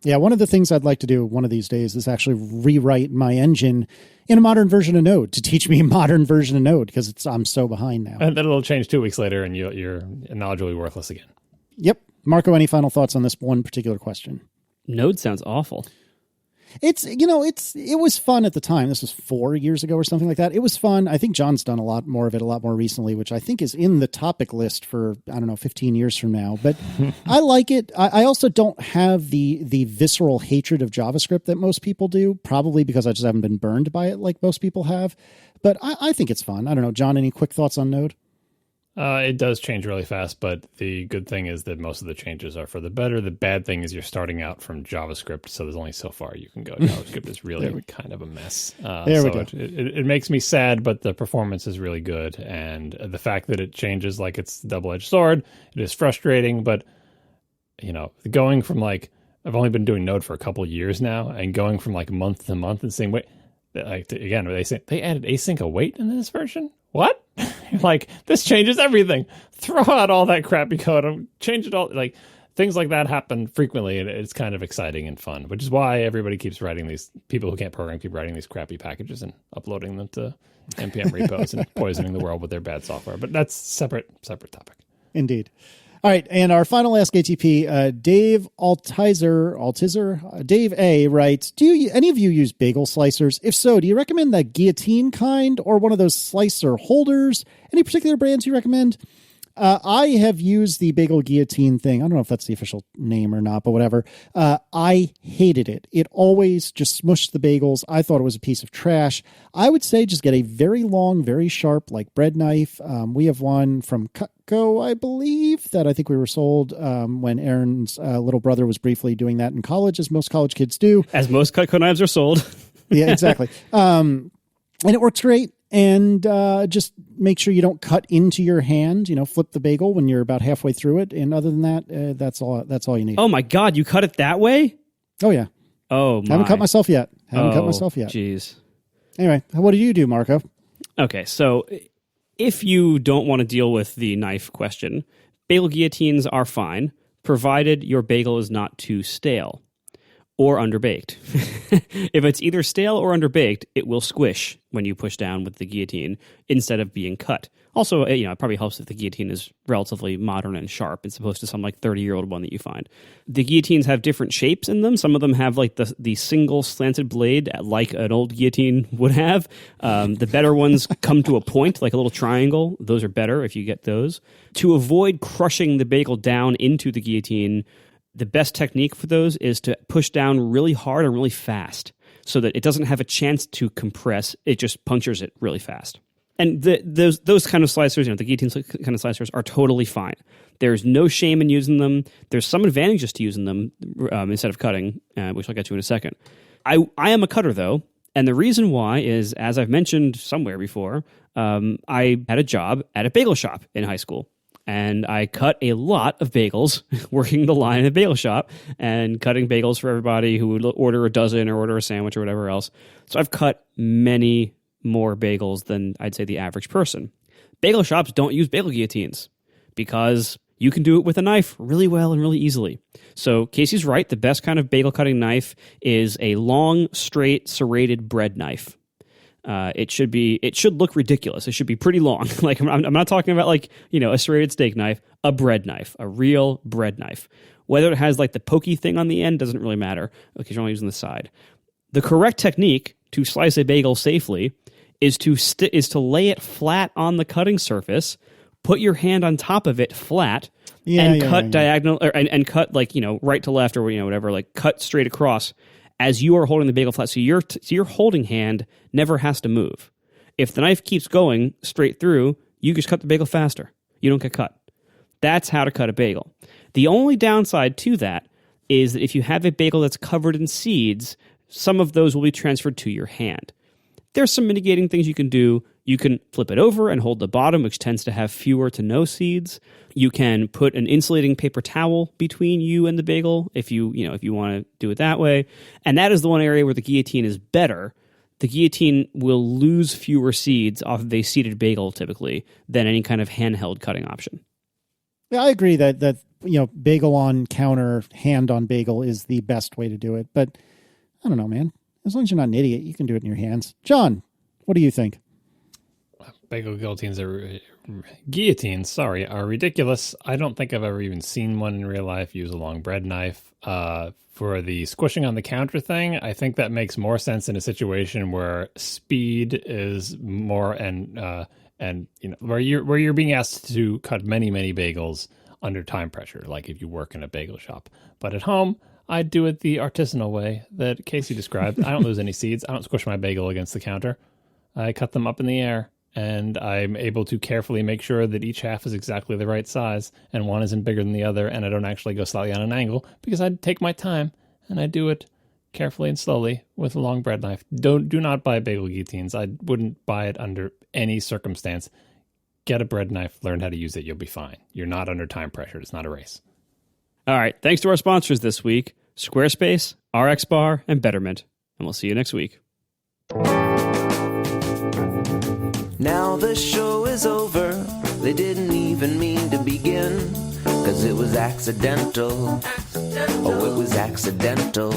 Yeah, one of the things I'd like to do one of these days is actually rewrite my engine in a modern version of Node to teach me a modern version of Node because I'm so behind now. And then it'll change 2 weeks later and your knowledge will be worthless again. Yep. Marco, any final thoughts on this one particular question? Node sounds awful. It was fun at the time. This was 4 years ago or something like that. It was fun. I think John's done a lot more of it a lot more recently, which I think is in the topic list for, 15 years from now. But I like it. I also don't have the visceral hatred of JavaScript that most people do, probably because I just haven't been burned by it like most people have. But I think it's fun. I don't know. John, any quick thoughts on Node? It does change really fast, but the good thing is that most of the changes are for the better. The bad thing is you're starting out from JavaScript, so there's only so far you can go. JavaScript is really kind of a mess. There we go. It makes me sad, but the performance is really good. And the fact that it changes like it's a double-edged sword, it is frustrating. But, going from I've only been doing Node for a couple of years now, and going from month to month and saying, wait, again, they added async await in this version? What? This changes everything. Throw out all that crappy code and change it all. Things like that happen frequently, and it's kind of exciting and fun, which is why everybody keeps writing these, people who can't program keep writing these crappy packages and uploading them to NPM repos and poisoning the world with their bad software. But that's separate topic. Indeed. All right, and our final Ask ATP, Dave Altizer, Dave A. writes, do any of you use bagel slicers? If so, do you recommend the guillotine kind or one of those slicer holders? Any particular brands you recommend? I have used the bagel guillotine thing. I don't know if that's the official name or not, but whatever. I hated it. It always just smushed the bagels. I thought it was a piece of trash. I would say just get a very long, very sharp, bread knife. We have one from Cutco, I believe, that I think we were sold when Aaron's little brother was briefly doing that in college, as most college kids do. As most Cutco knives are sold. Yeah, exactly. And it works great. And just make sure you don't cut into your hand. Flip the bagel when you're about halfway through it. And other than that, that's all you need. Oh my God, you cut it that way? Oh yeah. Oh my. Haven't cut myself yet. Jeez. Anyway, what do you do, Marco? Okay, so if you don't want to deal with the knife question, bagel guillotines are fine, provided your bagel is not too stale or underbaked. If it's either stale or underbaked, it will squish when you push down with the guillotine instead of being cut. Also, it probably helps if the guillotine is relatively modern and sharp as opposed to some 30-year-old one that you find. The guillotines have different shapes in them. Some of them have the single slanted blade like an old guillotine would have. The better ones come to a point, like a little triangle. Those are better if you get those. To avoid crushing the bagel down into the guillotine, the best technique for those is to push down really hard and really fast so that it doesn't have a chance to compress. It just punctures it really fast. And those kind of slicers, the guillotine kind of slicers are totally fine. There's no shame in using them. There's some advantages to using them instead of cutting, which I'll get to in a second. I am a cutter, though, and the reason why is, as I've mentioned somewhere before, I had a job at a bagel shop in high school. And I cut a lot of bagels working the line in a bagel shop and cutting bagels for everybody who would order a dozen or order a sandwich or whatever else. So I've cut many more bagels than I'd say the average person. Bagel shops don't use bagel guillotines because you can do it with a knife really well and really easily. So Casey's right. The best kind of bagel cutting knife is a long, straight, serrated bread knife. It should look ridiculous. It should be pretty long. I'm not talking about a serrated steak knife, a bread knife, a real bread knife. Whether it has the pokey thing on the end doesn't really matter because you're only using the side. The correct technique to slice a bagel safely is to lay it flat on the cutting surface, put your hand on top of it flat, cut diagonal and cut right to left or whatever, cut straight across as you are holding the bagel flat. So your holding hand never has to move. If the knife keeps going straight through, you just cut the bagel faster. You don't get cut. That's how to cut a bagel. The only downside to that is that if you have a bagel that's covered in seeds, some of those will be transferred to your hand. There's some mitigating things you can do. You can flip it over and hold the bottom, which tends to have fewer to no seeds. You can put an insulating paper towel between you and the bagel if you want to do it that way. And that is the one area where the guillotine is better. The guillotine will lose fewer seeds off of a seeded bagel typically than any kind of handheld cutting option. Yeah, I agree that bagel on counter, hand on bagel is the best way to do it. But I don't know, man. As long as you're not an idiot, you can do it in your hands. John, what do you think? Bagel guillotines are ridiculous. I don't think I've ever even seen one in real life use a long bread knife. For the squishing on the counter thing, I think that makes more sense in a situation where speed is more and where you're being asked to cut many bagels under time pressure, like if you work in a bagel shop. But at home, I do it the artisanal way that Casey described. I don't lose any seeds. I don't squish my bagel against the counter. I cut them up in the air, and I'm able to carefully make sure that each half is exactly the right size, and one isn't bigger than the other, and I don't actually go slightly on an angle, because I take my time, and I do it carefully and slowly with a long bread knife. Do not buy bagel guillotines. I wouldn't buy it under any circumstance. Get a bread knife, learn how to use it, you'll be fine. You're not under time pressure. It's not a race. All right. Thanks to our sponsors this week, Squarespace, RXBAR, and Betterment. And we'll see you next week. Now the show is over. They didn't even mean to begin, 'cause it was accidental. Oh, it was accidental.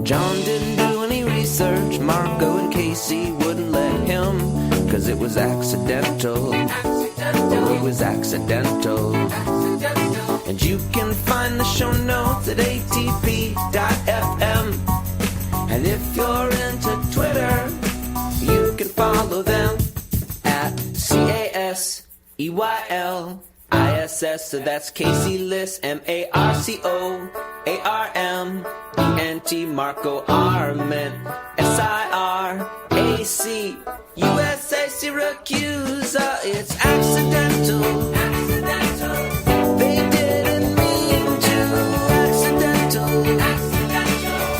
John didn't do any research. Marco and Casey wouldn't let him, 'cause it was accidental. Oh, it was accidental. And you can find the show notes at atp.fm. And if you're into Twitter, you can follow them at CASEYLISS. So that's Casey Liss, MARCOARMENT, Marco Arment, SIRAC, USA Syracuse. It's accidental. They didn't mean to. Accidental.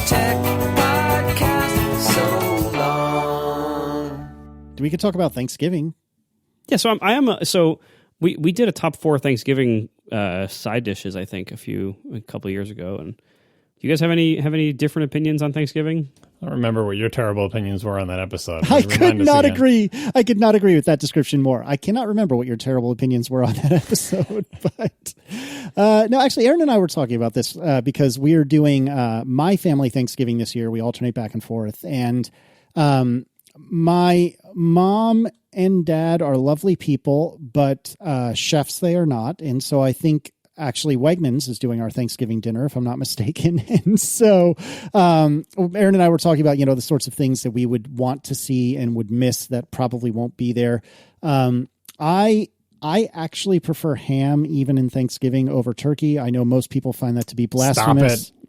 Tech podcast so long. We could talk about Thanksgiving. Yeah, so we did a top 4 Thanksgiving side dishes, I think, a couple of years ago. And do you guys have any different opinions on Thanksgiving? I don't remember what your terrible opinions were on that episode. I could not agree with that description more. I cannot remember what your terrible opinions were on that episode. But no, actually, Aaron and I were talking about this because we are doing my family Thanksgiving this year. We alternate back and forth. And my mom and dad are lovely people, but chefs they are not. And so I think actually Wegmans is doing our Thanksgiving dinner, if I'm not mistaken. And so Aaron and I were talking about, the sorts of things that we would want to see and would miss that probably won't be there. I actually prefer ham even in Thanksgiving over turkey. I know most people find that to be blasphemous. Stop it.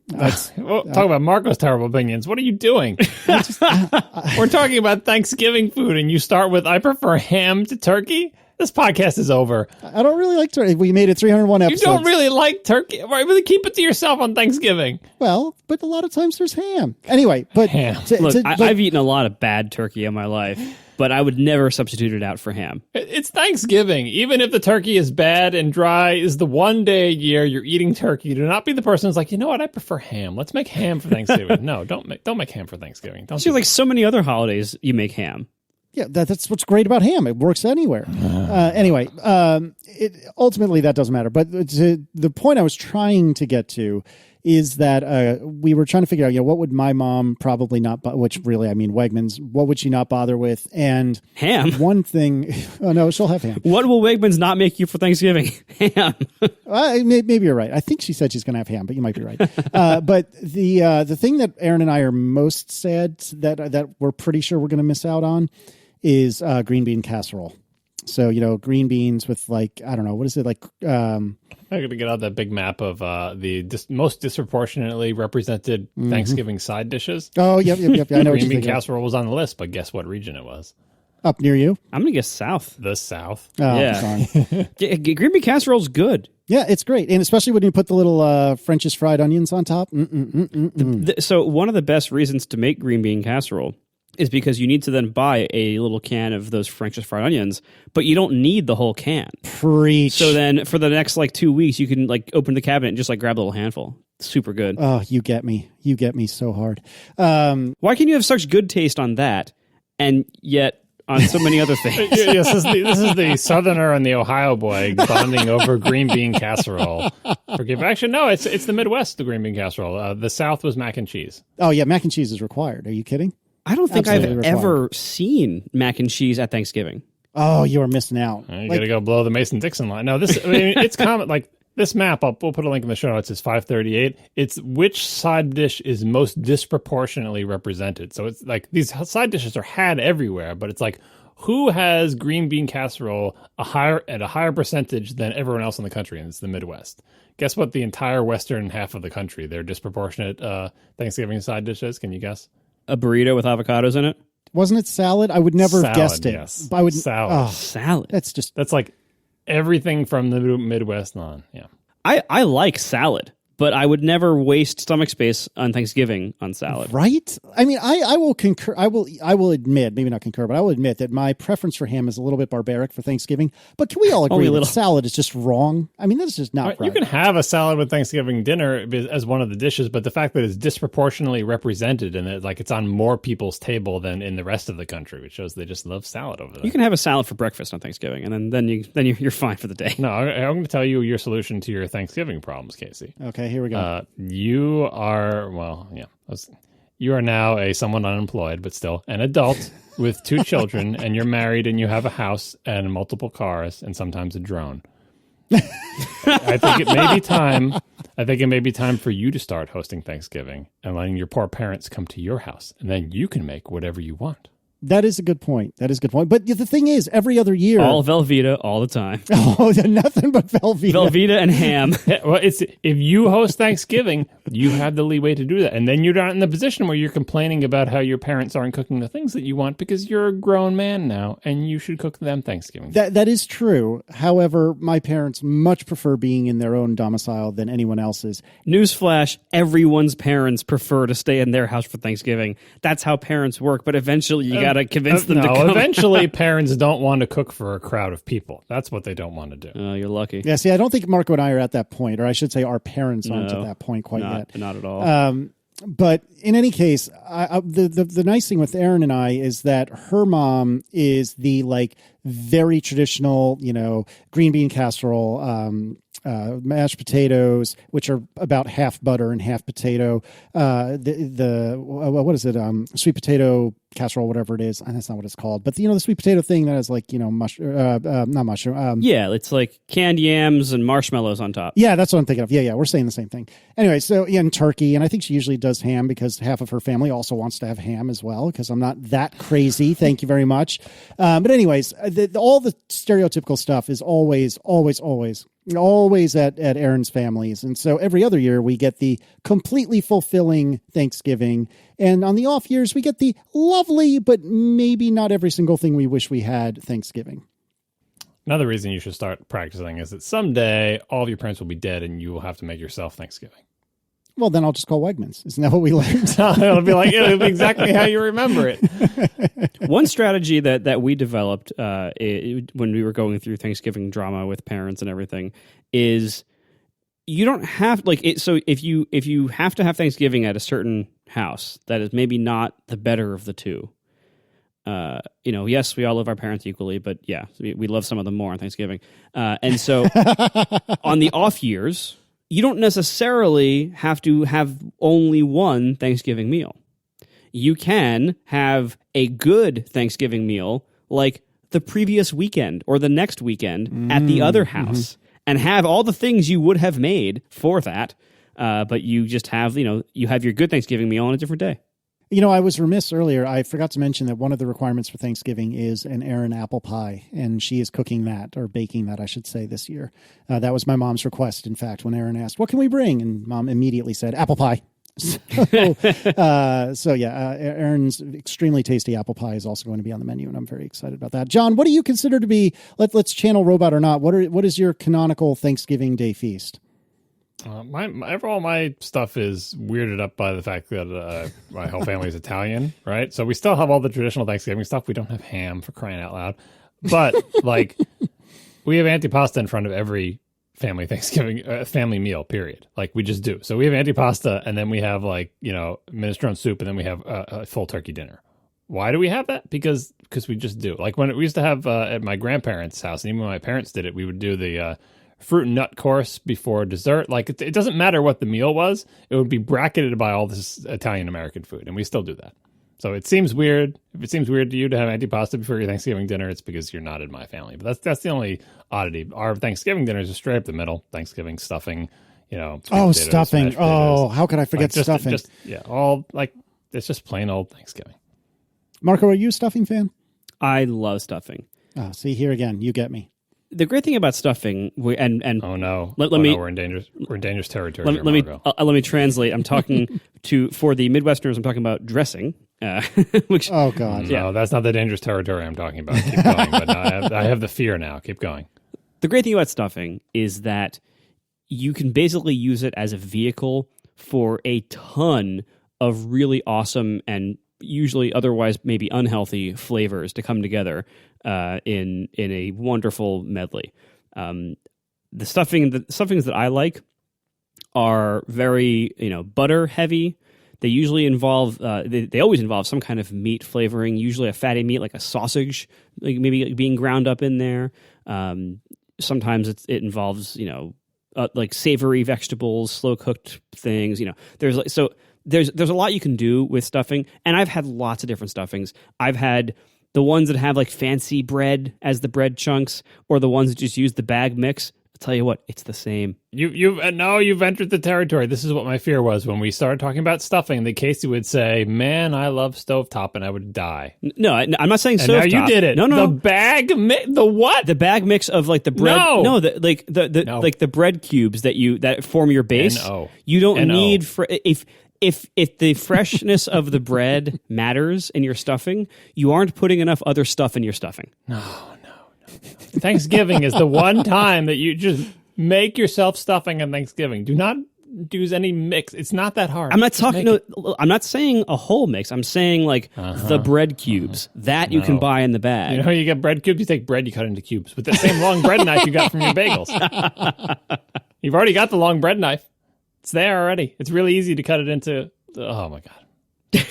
Talk about Marco's terrible opinions. What are you doing? We're talking about Thanksgiving food, and you start with, I prefer ham to turkey? This podcast is over. I don't really like turkey. We made it 301 episodes. You don't really like turkey? Right, really keep it to yourself on Thanksgiving. Well, but a lot of times there's ham. Anyway, but... Ham. Look, I've eaten a lot of bad turkey in my life, but I would never substitute it out for ham. It's Thanksgiving. Even if the turkey is bad and dry, is the one day a year you're eating turkey. Do not be the person who's like, you know what, I prefer ham. Let's make ham for Thanksgiving. No, don't make ham for Thanksgiving. See, like so many other holidays, you make ham. Yeah, that's what's great about ham. It works anywhere. Anyway, ultimately that doesn't matter. But the point I was trying to get to is that we were trying to figure out, what would my mom probably not, which really, I mean, Wegmans, what would she not bother with? And ham. One thing, oh no, she'll have ham. What will Wegmans not make you for Thanksgiving? Ham. Maybe you're right. I think she said she's going to have ham, but you might be right. But the thing that Aaron and I are most sad that we're pretty sure we're going to miss out on is green bean casserole. So, green beans with I don't know, what is it like? I'm going to get out that big map of the most disproportionately represented Thanksgiving side dishes. Oh, yep. I know. Green bean casserole was on the list, but guess what region it was? Up near you? I'm going to guess south. The South. Oh, yeah. Green bean casserole's good. Yeah, it's great. And especially when you put the little French's fried onions on top. So one of the best reasons to make green bean casserole is because you need to then buy a little can of those French's fried onions, but you don't need the whole can. Preach. So then for the next 2 weeks, you can open the cabinet and just grab a little handful. Super good. Oh, you get me. You get me so hard. Why can you have such good taste on that and yet on so many other things. Yes, this is the Southerner and the Ohio boy bonding over green bean casserole. Actually, no, it's the Midwest, the green bean casserole. The South was mac and cheese. Oh, yeah, mac and cheese is required. Are you kidding? I don't think Absolutely I've required. ever seen mac and cheese at Thanksgiving. Oh, you are missing out. You got to go blow the Mason-Dixon line. No, it's common. Like this map, we'll put a link in the show notes. It's 538. It's which side dish is most disproportionately represented. So it's like these side dishes are had everywhere, but it's like who has green bean casserole at a higher percentage than everyone else in the country, and it's the Midwest. Guess what? The entire western half of the country, their disproportionate Thanksgiving side dishes. Can you guess? A burrito with avocados in it? Wasn't it salad? I would never have guessed it. Yes. I would, salad. Oh, Salad. That's like everything from the Midwest on. Yeah. I like salad, but I would never waste stomach space on Thanksgiving on salad. right? I mean, I will concur. I will admit, maybe not concur, but I will admit that my preference for ham is a little bit barbaric for Thanksgiving. But can we all agree that salad is just wrong? I mean, that's just not right. You can have a salad with Thanksgiving dinner as one of the dishes, but the fact that it's disproportionately represented and that it's on more people's table than in the rest of the country, which shows they just love salad over there. You can have a salad for breakfast on Thanksgiving, and then you're fine for the day. No, I'm going to tell you your solution to your Thanksgiving problems, Casey. Okay, here we go. You are, you are now someone unemployed, but still an adult with 2 children, and you're married, and you have a house and multiple cars, and sometimes a drone. I think it may be time for you to start hosting Thanksgiving and letting your poor parents come to your house, and then you can make whatever you want. That is a good point. But the thing is, every other year... All Velveeta all the time. Oh, nothing but Velveeta. Velveeta and ham. Well, if you host Thanksgiving, you have the leeway to do that. And then you're not in the position where you're complaining about how your parents aren't cooking the things that you want because you're a grown man now and you should cook them Thanksgiving. That is true. However, my parents much prefer being in their own domicile than anyone else's. Newsflash, everyone's parents prefer to stay in their house for Thanksgiving. That's how parents work, but eventually you got to convince them to come. Eventually parents don't want to cook for a crowd of people. That's what they don't want to do. Oh, you're lucky. Yeah, see, I don't think Marco and I are at that point, or I should say our parents aren't at that point quite yet. Not at all. But in any case, the nice thing with Erin and I is that her mom is the very traditional, green bean casserole, mashed potatoes, which are about half butter and half potato. What is it? Sweet potato casserole, whatever it is. And that's not what it's called. But the sweet potato thing that has not mushroom. Yeah, it's like canned yams and marshmallows on top. Yeah, that's what I'm thinking of. Yeah, we're saying the same thing. Anyway, so and turkey, and I think she usually does ham because half of her family also wants to have ham as well. Because I'm not that crazy. Thank you very much. But anyways, all the stereotypical stuff is always at Erin's families. And so every other year we get the completely fulfilling Thanksgiving. And on the off years, we get the lovely, but maybe not every single thing we wish we had Thanksgiving. Another reason you should start practicing is that someday all of your parents will be dead and you will have to make yourself Thanksgiving. Well, then I'll just call Wegmans. Isn't that what we learned? It'll be exactly how you remember it. One strategy that we developed when we were going through Thanksgiving drama with parents and everything is you don't have so if you have to have Thanksgiving at a certain house that is maybe not the better of the two. Yes, we all love our parents equally, but yeah, we love some of them more on Thanksgiving. And so on the off years, you don't necessarily have to have only one Thanksgiving meal. You can have a good Thanksgiving meal like the previous weekend or the next weekend at the other house and have all the things you would have made for that. But you just have, you have your good Thanksgiving meal on a different day. I was remiss earlier. I forgot to mention that one of the requirements for Thanksgiving is an Erin apple pie, and she is cooking that, or baking that, I should say, this year. That was my mom's request, in fact, when Erin asked, what can we bring? And Mom immediately said, apple pie. Erin's extremely tasty apple pie is also going to be on the menu, and I'm very excited about that. John, what do you consider to be, let's channel robot or not, what is your canonical Thanksgiving Day feast? All my stuff is weirded up by the fact that my whole family is Italian, right? So we still have all the traditional Thanksgiving stuff. We don't have ham, for crying out loud. But we have antipasta in front of every family Thanksgiving family meal, period. We just do. So we have antipasta, and then we have minestrone soup, and then we have a full turkey dinner. Why do we have that? Because we just do. Like when we used to have at my grandparents' house, and even when my parents did it, we would do the fruit and nut course before dessert. Like it doesn't matter what the meal was; it would be bracketed by all this Italian American food, and we still do that. So it seems weird. If it seems weird to you to have antipasta before your Thanksgiving dinner, it's because you're not in my family. But that's the only oddity. Our Thanksgiving dinners are straight up the middle. Thanksgiving stuffing, potatoes, stuffing. Oh, how could I forget stuffing? It's just plain old Thanksgiving. Marco, are you a stuffing fan? I love stuffing. Oh, see, here again, you get me. The great thing about stuffing, and oh no, we're in dangerous territory. Let me translate. I'm talking for the Midwesterners. I'm talking about dressing. Which oh god, no, that's not the dangerous territory I'm talking about. Keep going, but I have the fear now. Keep going. The great thing about stuffing is that you can basically use it as a vehicle for a ton of really awesome and usually otherwise maybe unhealthy flavors to come together in a wonderful medley. The stuffings that I like are very butter heavy. They usually involve they always involve some kind of meat flavoring, usually a fatty meat like a sausage, like maybe being ground up in there. Sometimes it involves like savory vegetables, slow cooked things. There's a lot you can do with stuffing, and I've had lots of different stuffings. I've had the ones that have like fancy bread as the bread chunks, or the ones that just use the bag mix. I'll tell you what, it's the same. You've entered the territory. This is what my fear was when we started talking about stuffing. That Casey would say, "Man, I love stovetop," and I would die. No, I'm not saying stovetop. And now you did it. No. The bag the what? The bag mix of like the bread. No, no, like the bread cubes that form your base. N-O. You don't N-O. need if the freshness of the bread matters in your stuffing, you aren't putting enough other stuff in your stuffing. No. Thanksgiving is the one time that you just make yourself stuffing on Thanksgiving. Do not use any mix. It's not that hard. I'm not talking. No, I'm not saying a whole mix. I'm saying like the bread cubes that you can buy in the bag. You get bread cubes. You take bread, you cut it into cubes with the same long bread knife you got from your bagels. You've already got the long bread knife. It's there already. It's really easy to cut it into. Oh my god.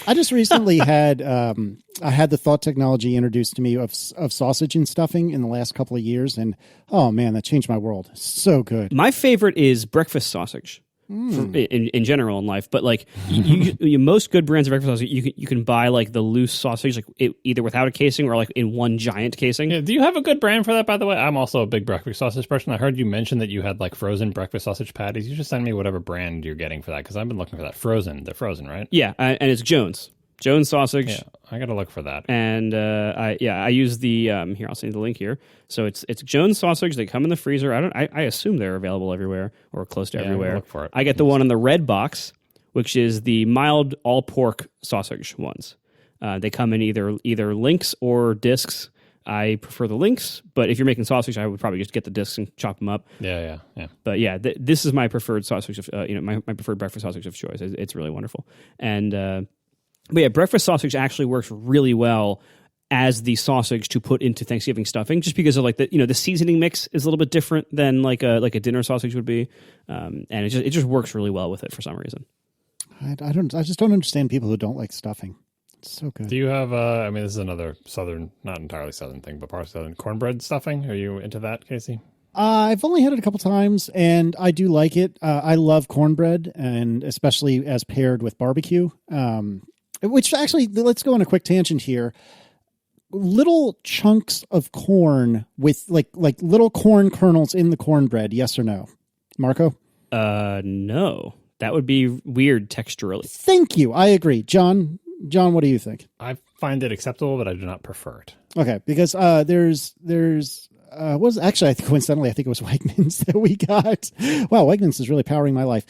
I just recently had I had the thought technology introduced to me of sausage and stuffing in the last couple of years, and oh man, that changed my world. So good. My favorite is breakfast sausage. In general in life, but like you most good brands of breakfast sausage, you can buy like the loose sausage, like either without a casing or like in one giant casing. Yeah, do you have a good brand for that, by the way? I'm also a big breakfast sausage person. I heard you mention that you had like frozen breakfast sausage patties. You should send me whatever brand you're getting for that, because I've been looking for that. They're frozen, right? Yeah, and it's Jones sausage. Yeah, I gotta look for that. And I use the here, I'll send you the link here. So it's Jones sausage. They come in the freezer. I assume they're available everywhere or close to everywhere. Look for it. I get the one in the red box, which is the mild all pork sausage ones. They come in either links or discs. I prefer the links, but if you're making sausage, I would probably just get the discs and chop them up. Yeah. But yeah, this is my preferred sausage of my preferred breakfast sausage of choice. It's really wonderful. And but yeah, breakfast sausage actually works really well as the sausage to put into Thanksgiving stuffing, just because of like the seasoning mix is a little bit different than like a dinner sausage would be, and it just works really well with it for some reason. I just don't understand people who don't like stuffing. It's so good. Do you have this is another southern, not entirely southern thing, but part of southern cornbread stuffing? Are you into that, Casey? I've only had it a couple times, and I do like it. I love cornbread, and especially as paired with barbecue. Which actually, let's go on a quick tangent here. Little chunks of corn with like little corn kernels in the cornbread, yes or no? Marco? No. That would be weird texturally. Thank you. I agree. John, what do you think? I find it acceptable, but I do not prefer it. Okay, because there's I think coincidentally, I think it was Wegmans that we got. Wow, Wegmans is really powering my life.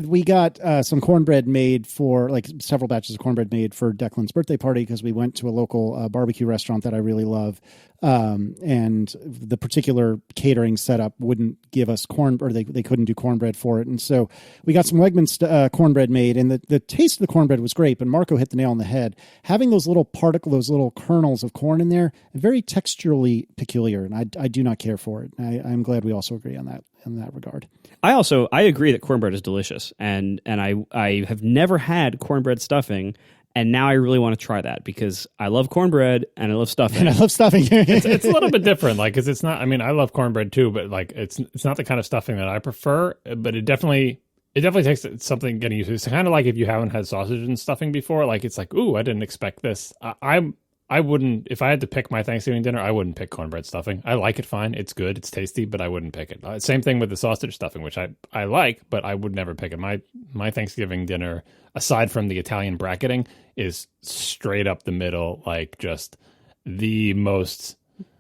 We got some cornbread made for, like, several batches of cornbread made for Declan's birthday party, because we went to a local barbecue restaurant that I really love. And the particular catering setup wouldn't give us corn, or they couldn't do cornbread for it. And so we got some Wegmans cornbread made, and the taste of the cornbread was great, but Marco hit the nail on the head. Having those little those little kernels of corn in there, very texturally peculiar, and I do not care for it. I'm glad we also agree on that in that regard. I agree that cornbread is delicious, and I have never had cornbread stuffing And now I really want to try that because I love cornbread and I love stuffing. And I love stuffing. It's a little bit different, like, because it's not. I mean, I love cornbread too, but like, it's not the kind of stuffing that I prefer. But it definitely takes something getting used to. It's kind of like if you haven't had sausage and stuffing before, like it's like, ooh, I didn't expect this. I wouldn't, if I had to pick my Thanksgiving dinner, I wouldn't pick cornbread stuffing. I like it fine. It's good. It's tasty, but I wouldn't pick it. Same thing with the sausage stuffing, which I like, but I would never pick it. My Thanksgiving dinner, aside from the Italian bracketing, is straight up the middle, like just the most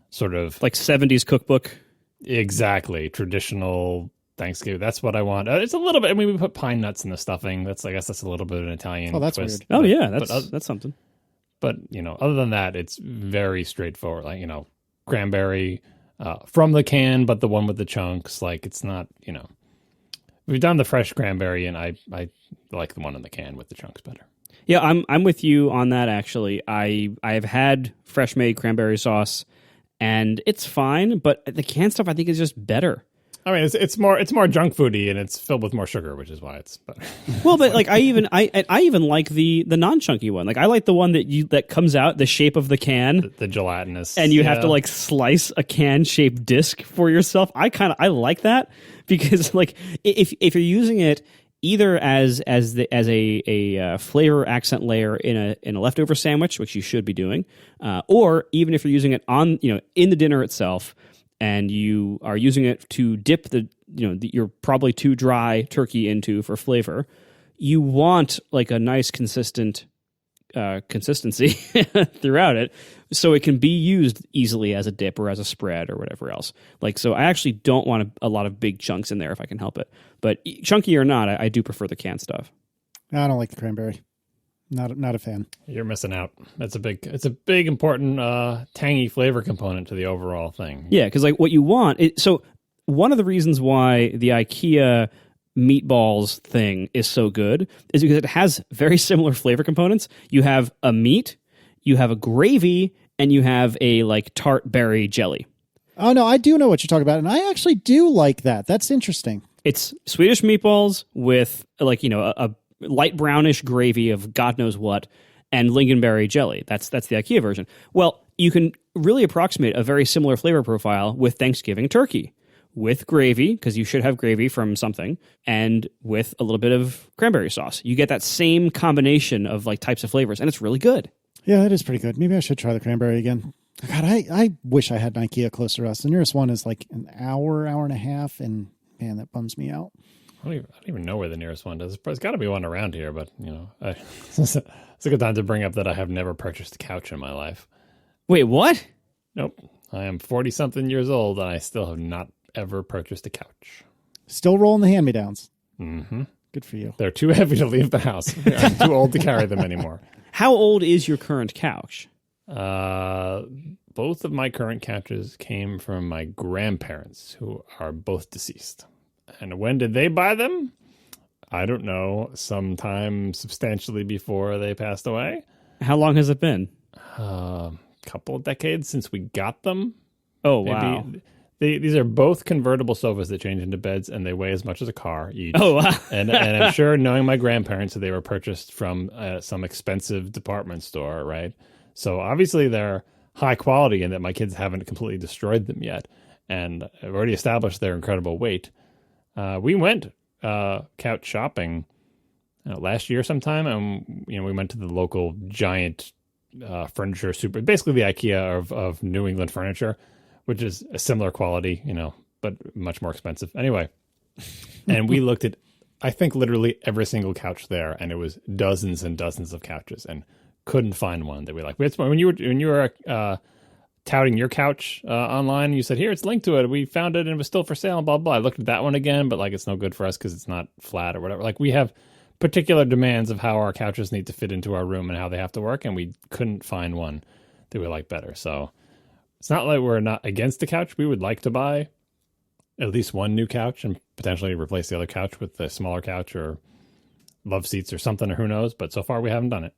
sort of... Like 70s cookbook. Exactly. Traditional Thanksgiving. That's what I want. It's a little bit, I mean, we put pine nuts in the stuffing. I guess that's a little bit of an Italian that's twist. weird. Oh, yeah. That's something. But, other than that, it's very straightforward. Like, cranberry from the can, but the one with the chunks. Like, it's not, we've done the fresh cranberry, and I like the one in the can with the chunks better. Yeah, I'm with you on that, actually. I have had fresh made cranberry sauce, and it's fine, but the canned stuff I think is just better. I mean, it's more junk foody, and it's filled with more sugar, which is why it's better. Well, but like I even like the non-chunky one. Like I like the one that comes out the shape of the can, the gelatinous, and you have to like slice a can shaped disc for yourself. I like that because like if you're using it either as a flavor accent layer in a leftover sandwich, which you should be doing, or even if you're using it on in the dinner itself. And you are using it to dip your probably too dry turkey into for flavor. You want like a nice consistent consistency throughout it, so it can be used easily as a dip or as a spread or whatever else. Like, so I actually don't want a lot of big chunks in there if I can help it. But chunky or not, I do prefer the canned stuff. I don't like the cranberry. Not a fan. You're missing out. It's a big important tangy flavor component to the overall thing. Yeah, because like what you want. So one of the reasons why the IKEA meatballs thing is so good is because it has very similar flavor components. You have a meat, you have a gravy, and you have a like tart berry jelly. Oh no, I do know what you're talking about, and I actually do like that. That's interesting. It's Swedish meatballs with like a light brownish gravy of God knows what, and lingonberry jelly. That's the IKEA version. Well, you can really approximate a very similar flavor profile with Thanksgiving turkey, with gravy, because you should have gravy from something, and with a little bit of cranberry sauce. You get that same combination of like types of flavors, and it's really good. Yeah, that is pretty good. Maybe I should try the cranberry again. God, I wish I had an IKEA close to us. The nearest one is like an hour and a half, and man, that bums me out. I don't even know where the nearest one is. There's got to be one around here, but it's a good time to bring up that I have never purchased a couch in my life. Wait, what? Nope. I am 40-something years old, and I still have not ever purchased a couch. Still rolling the hand-me-downs. Mm-hmm. Good for you. They're too heavy to leave the house. I'm too old to carry them anymore. How old is your current couch? Both of my current couches came from my grandparents, who are both deceased. And when did they buy them? I don't know. Sometime substantially before they passed away. How long has it been? Couple of decades since we got them. Oh, wow. These are both convertible sofas that change into beds, and they weigh as much as a car each. Oh, wow. and I'm sure, knowing my grandparents, that they were purchased from some expensive department store, right? So obviously they're high quality, and that my kids haven't completely destroyed them yet. And I've already established their incredible weight. We went couch shopping last year sometime, and we went to the local giant furniture super, basically the IKEA of New England furniture, which is a similar quality, but much more expensive. Anyway, and we looked at, I think, literally every single couch there, and it was dozens and dozens of couches, and couldn't find one that we like. When you were touting your couch online, and you said, here, it's linked to it. We found it and it was still for sale and blah, blah. I looked at that one again, but like, it's no good for us because it's not flat or whatever. Like, we have particular demands of how our couches need to fit into our room and how they have to work, and we couldn't find one that we like better. So it's not like we're not against the couch. We would like to buy at least one new couch and potentially replace the other couch with a smaller couch or love seats or something, or who knows. But so far we haven't done it.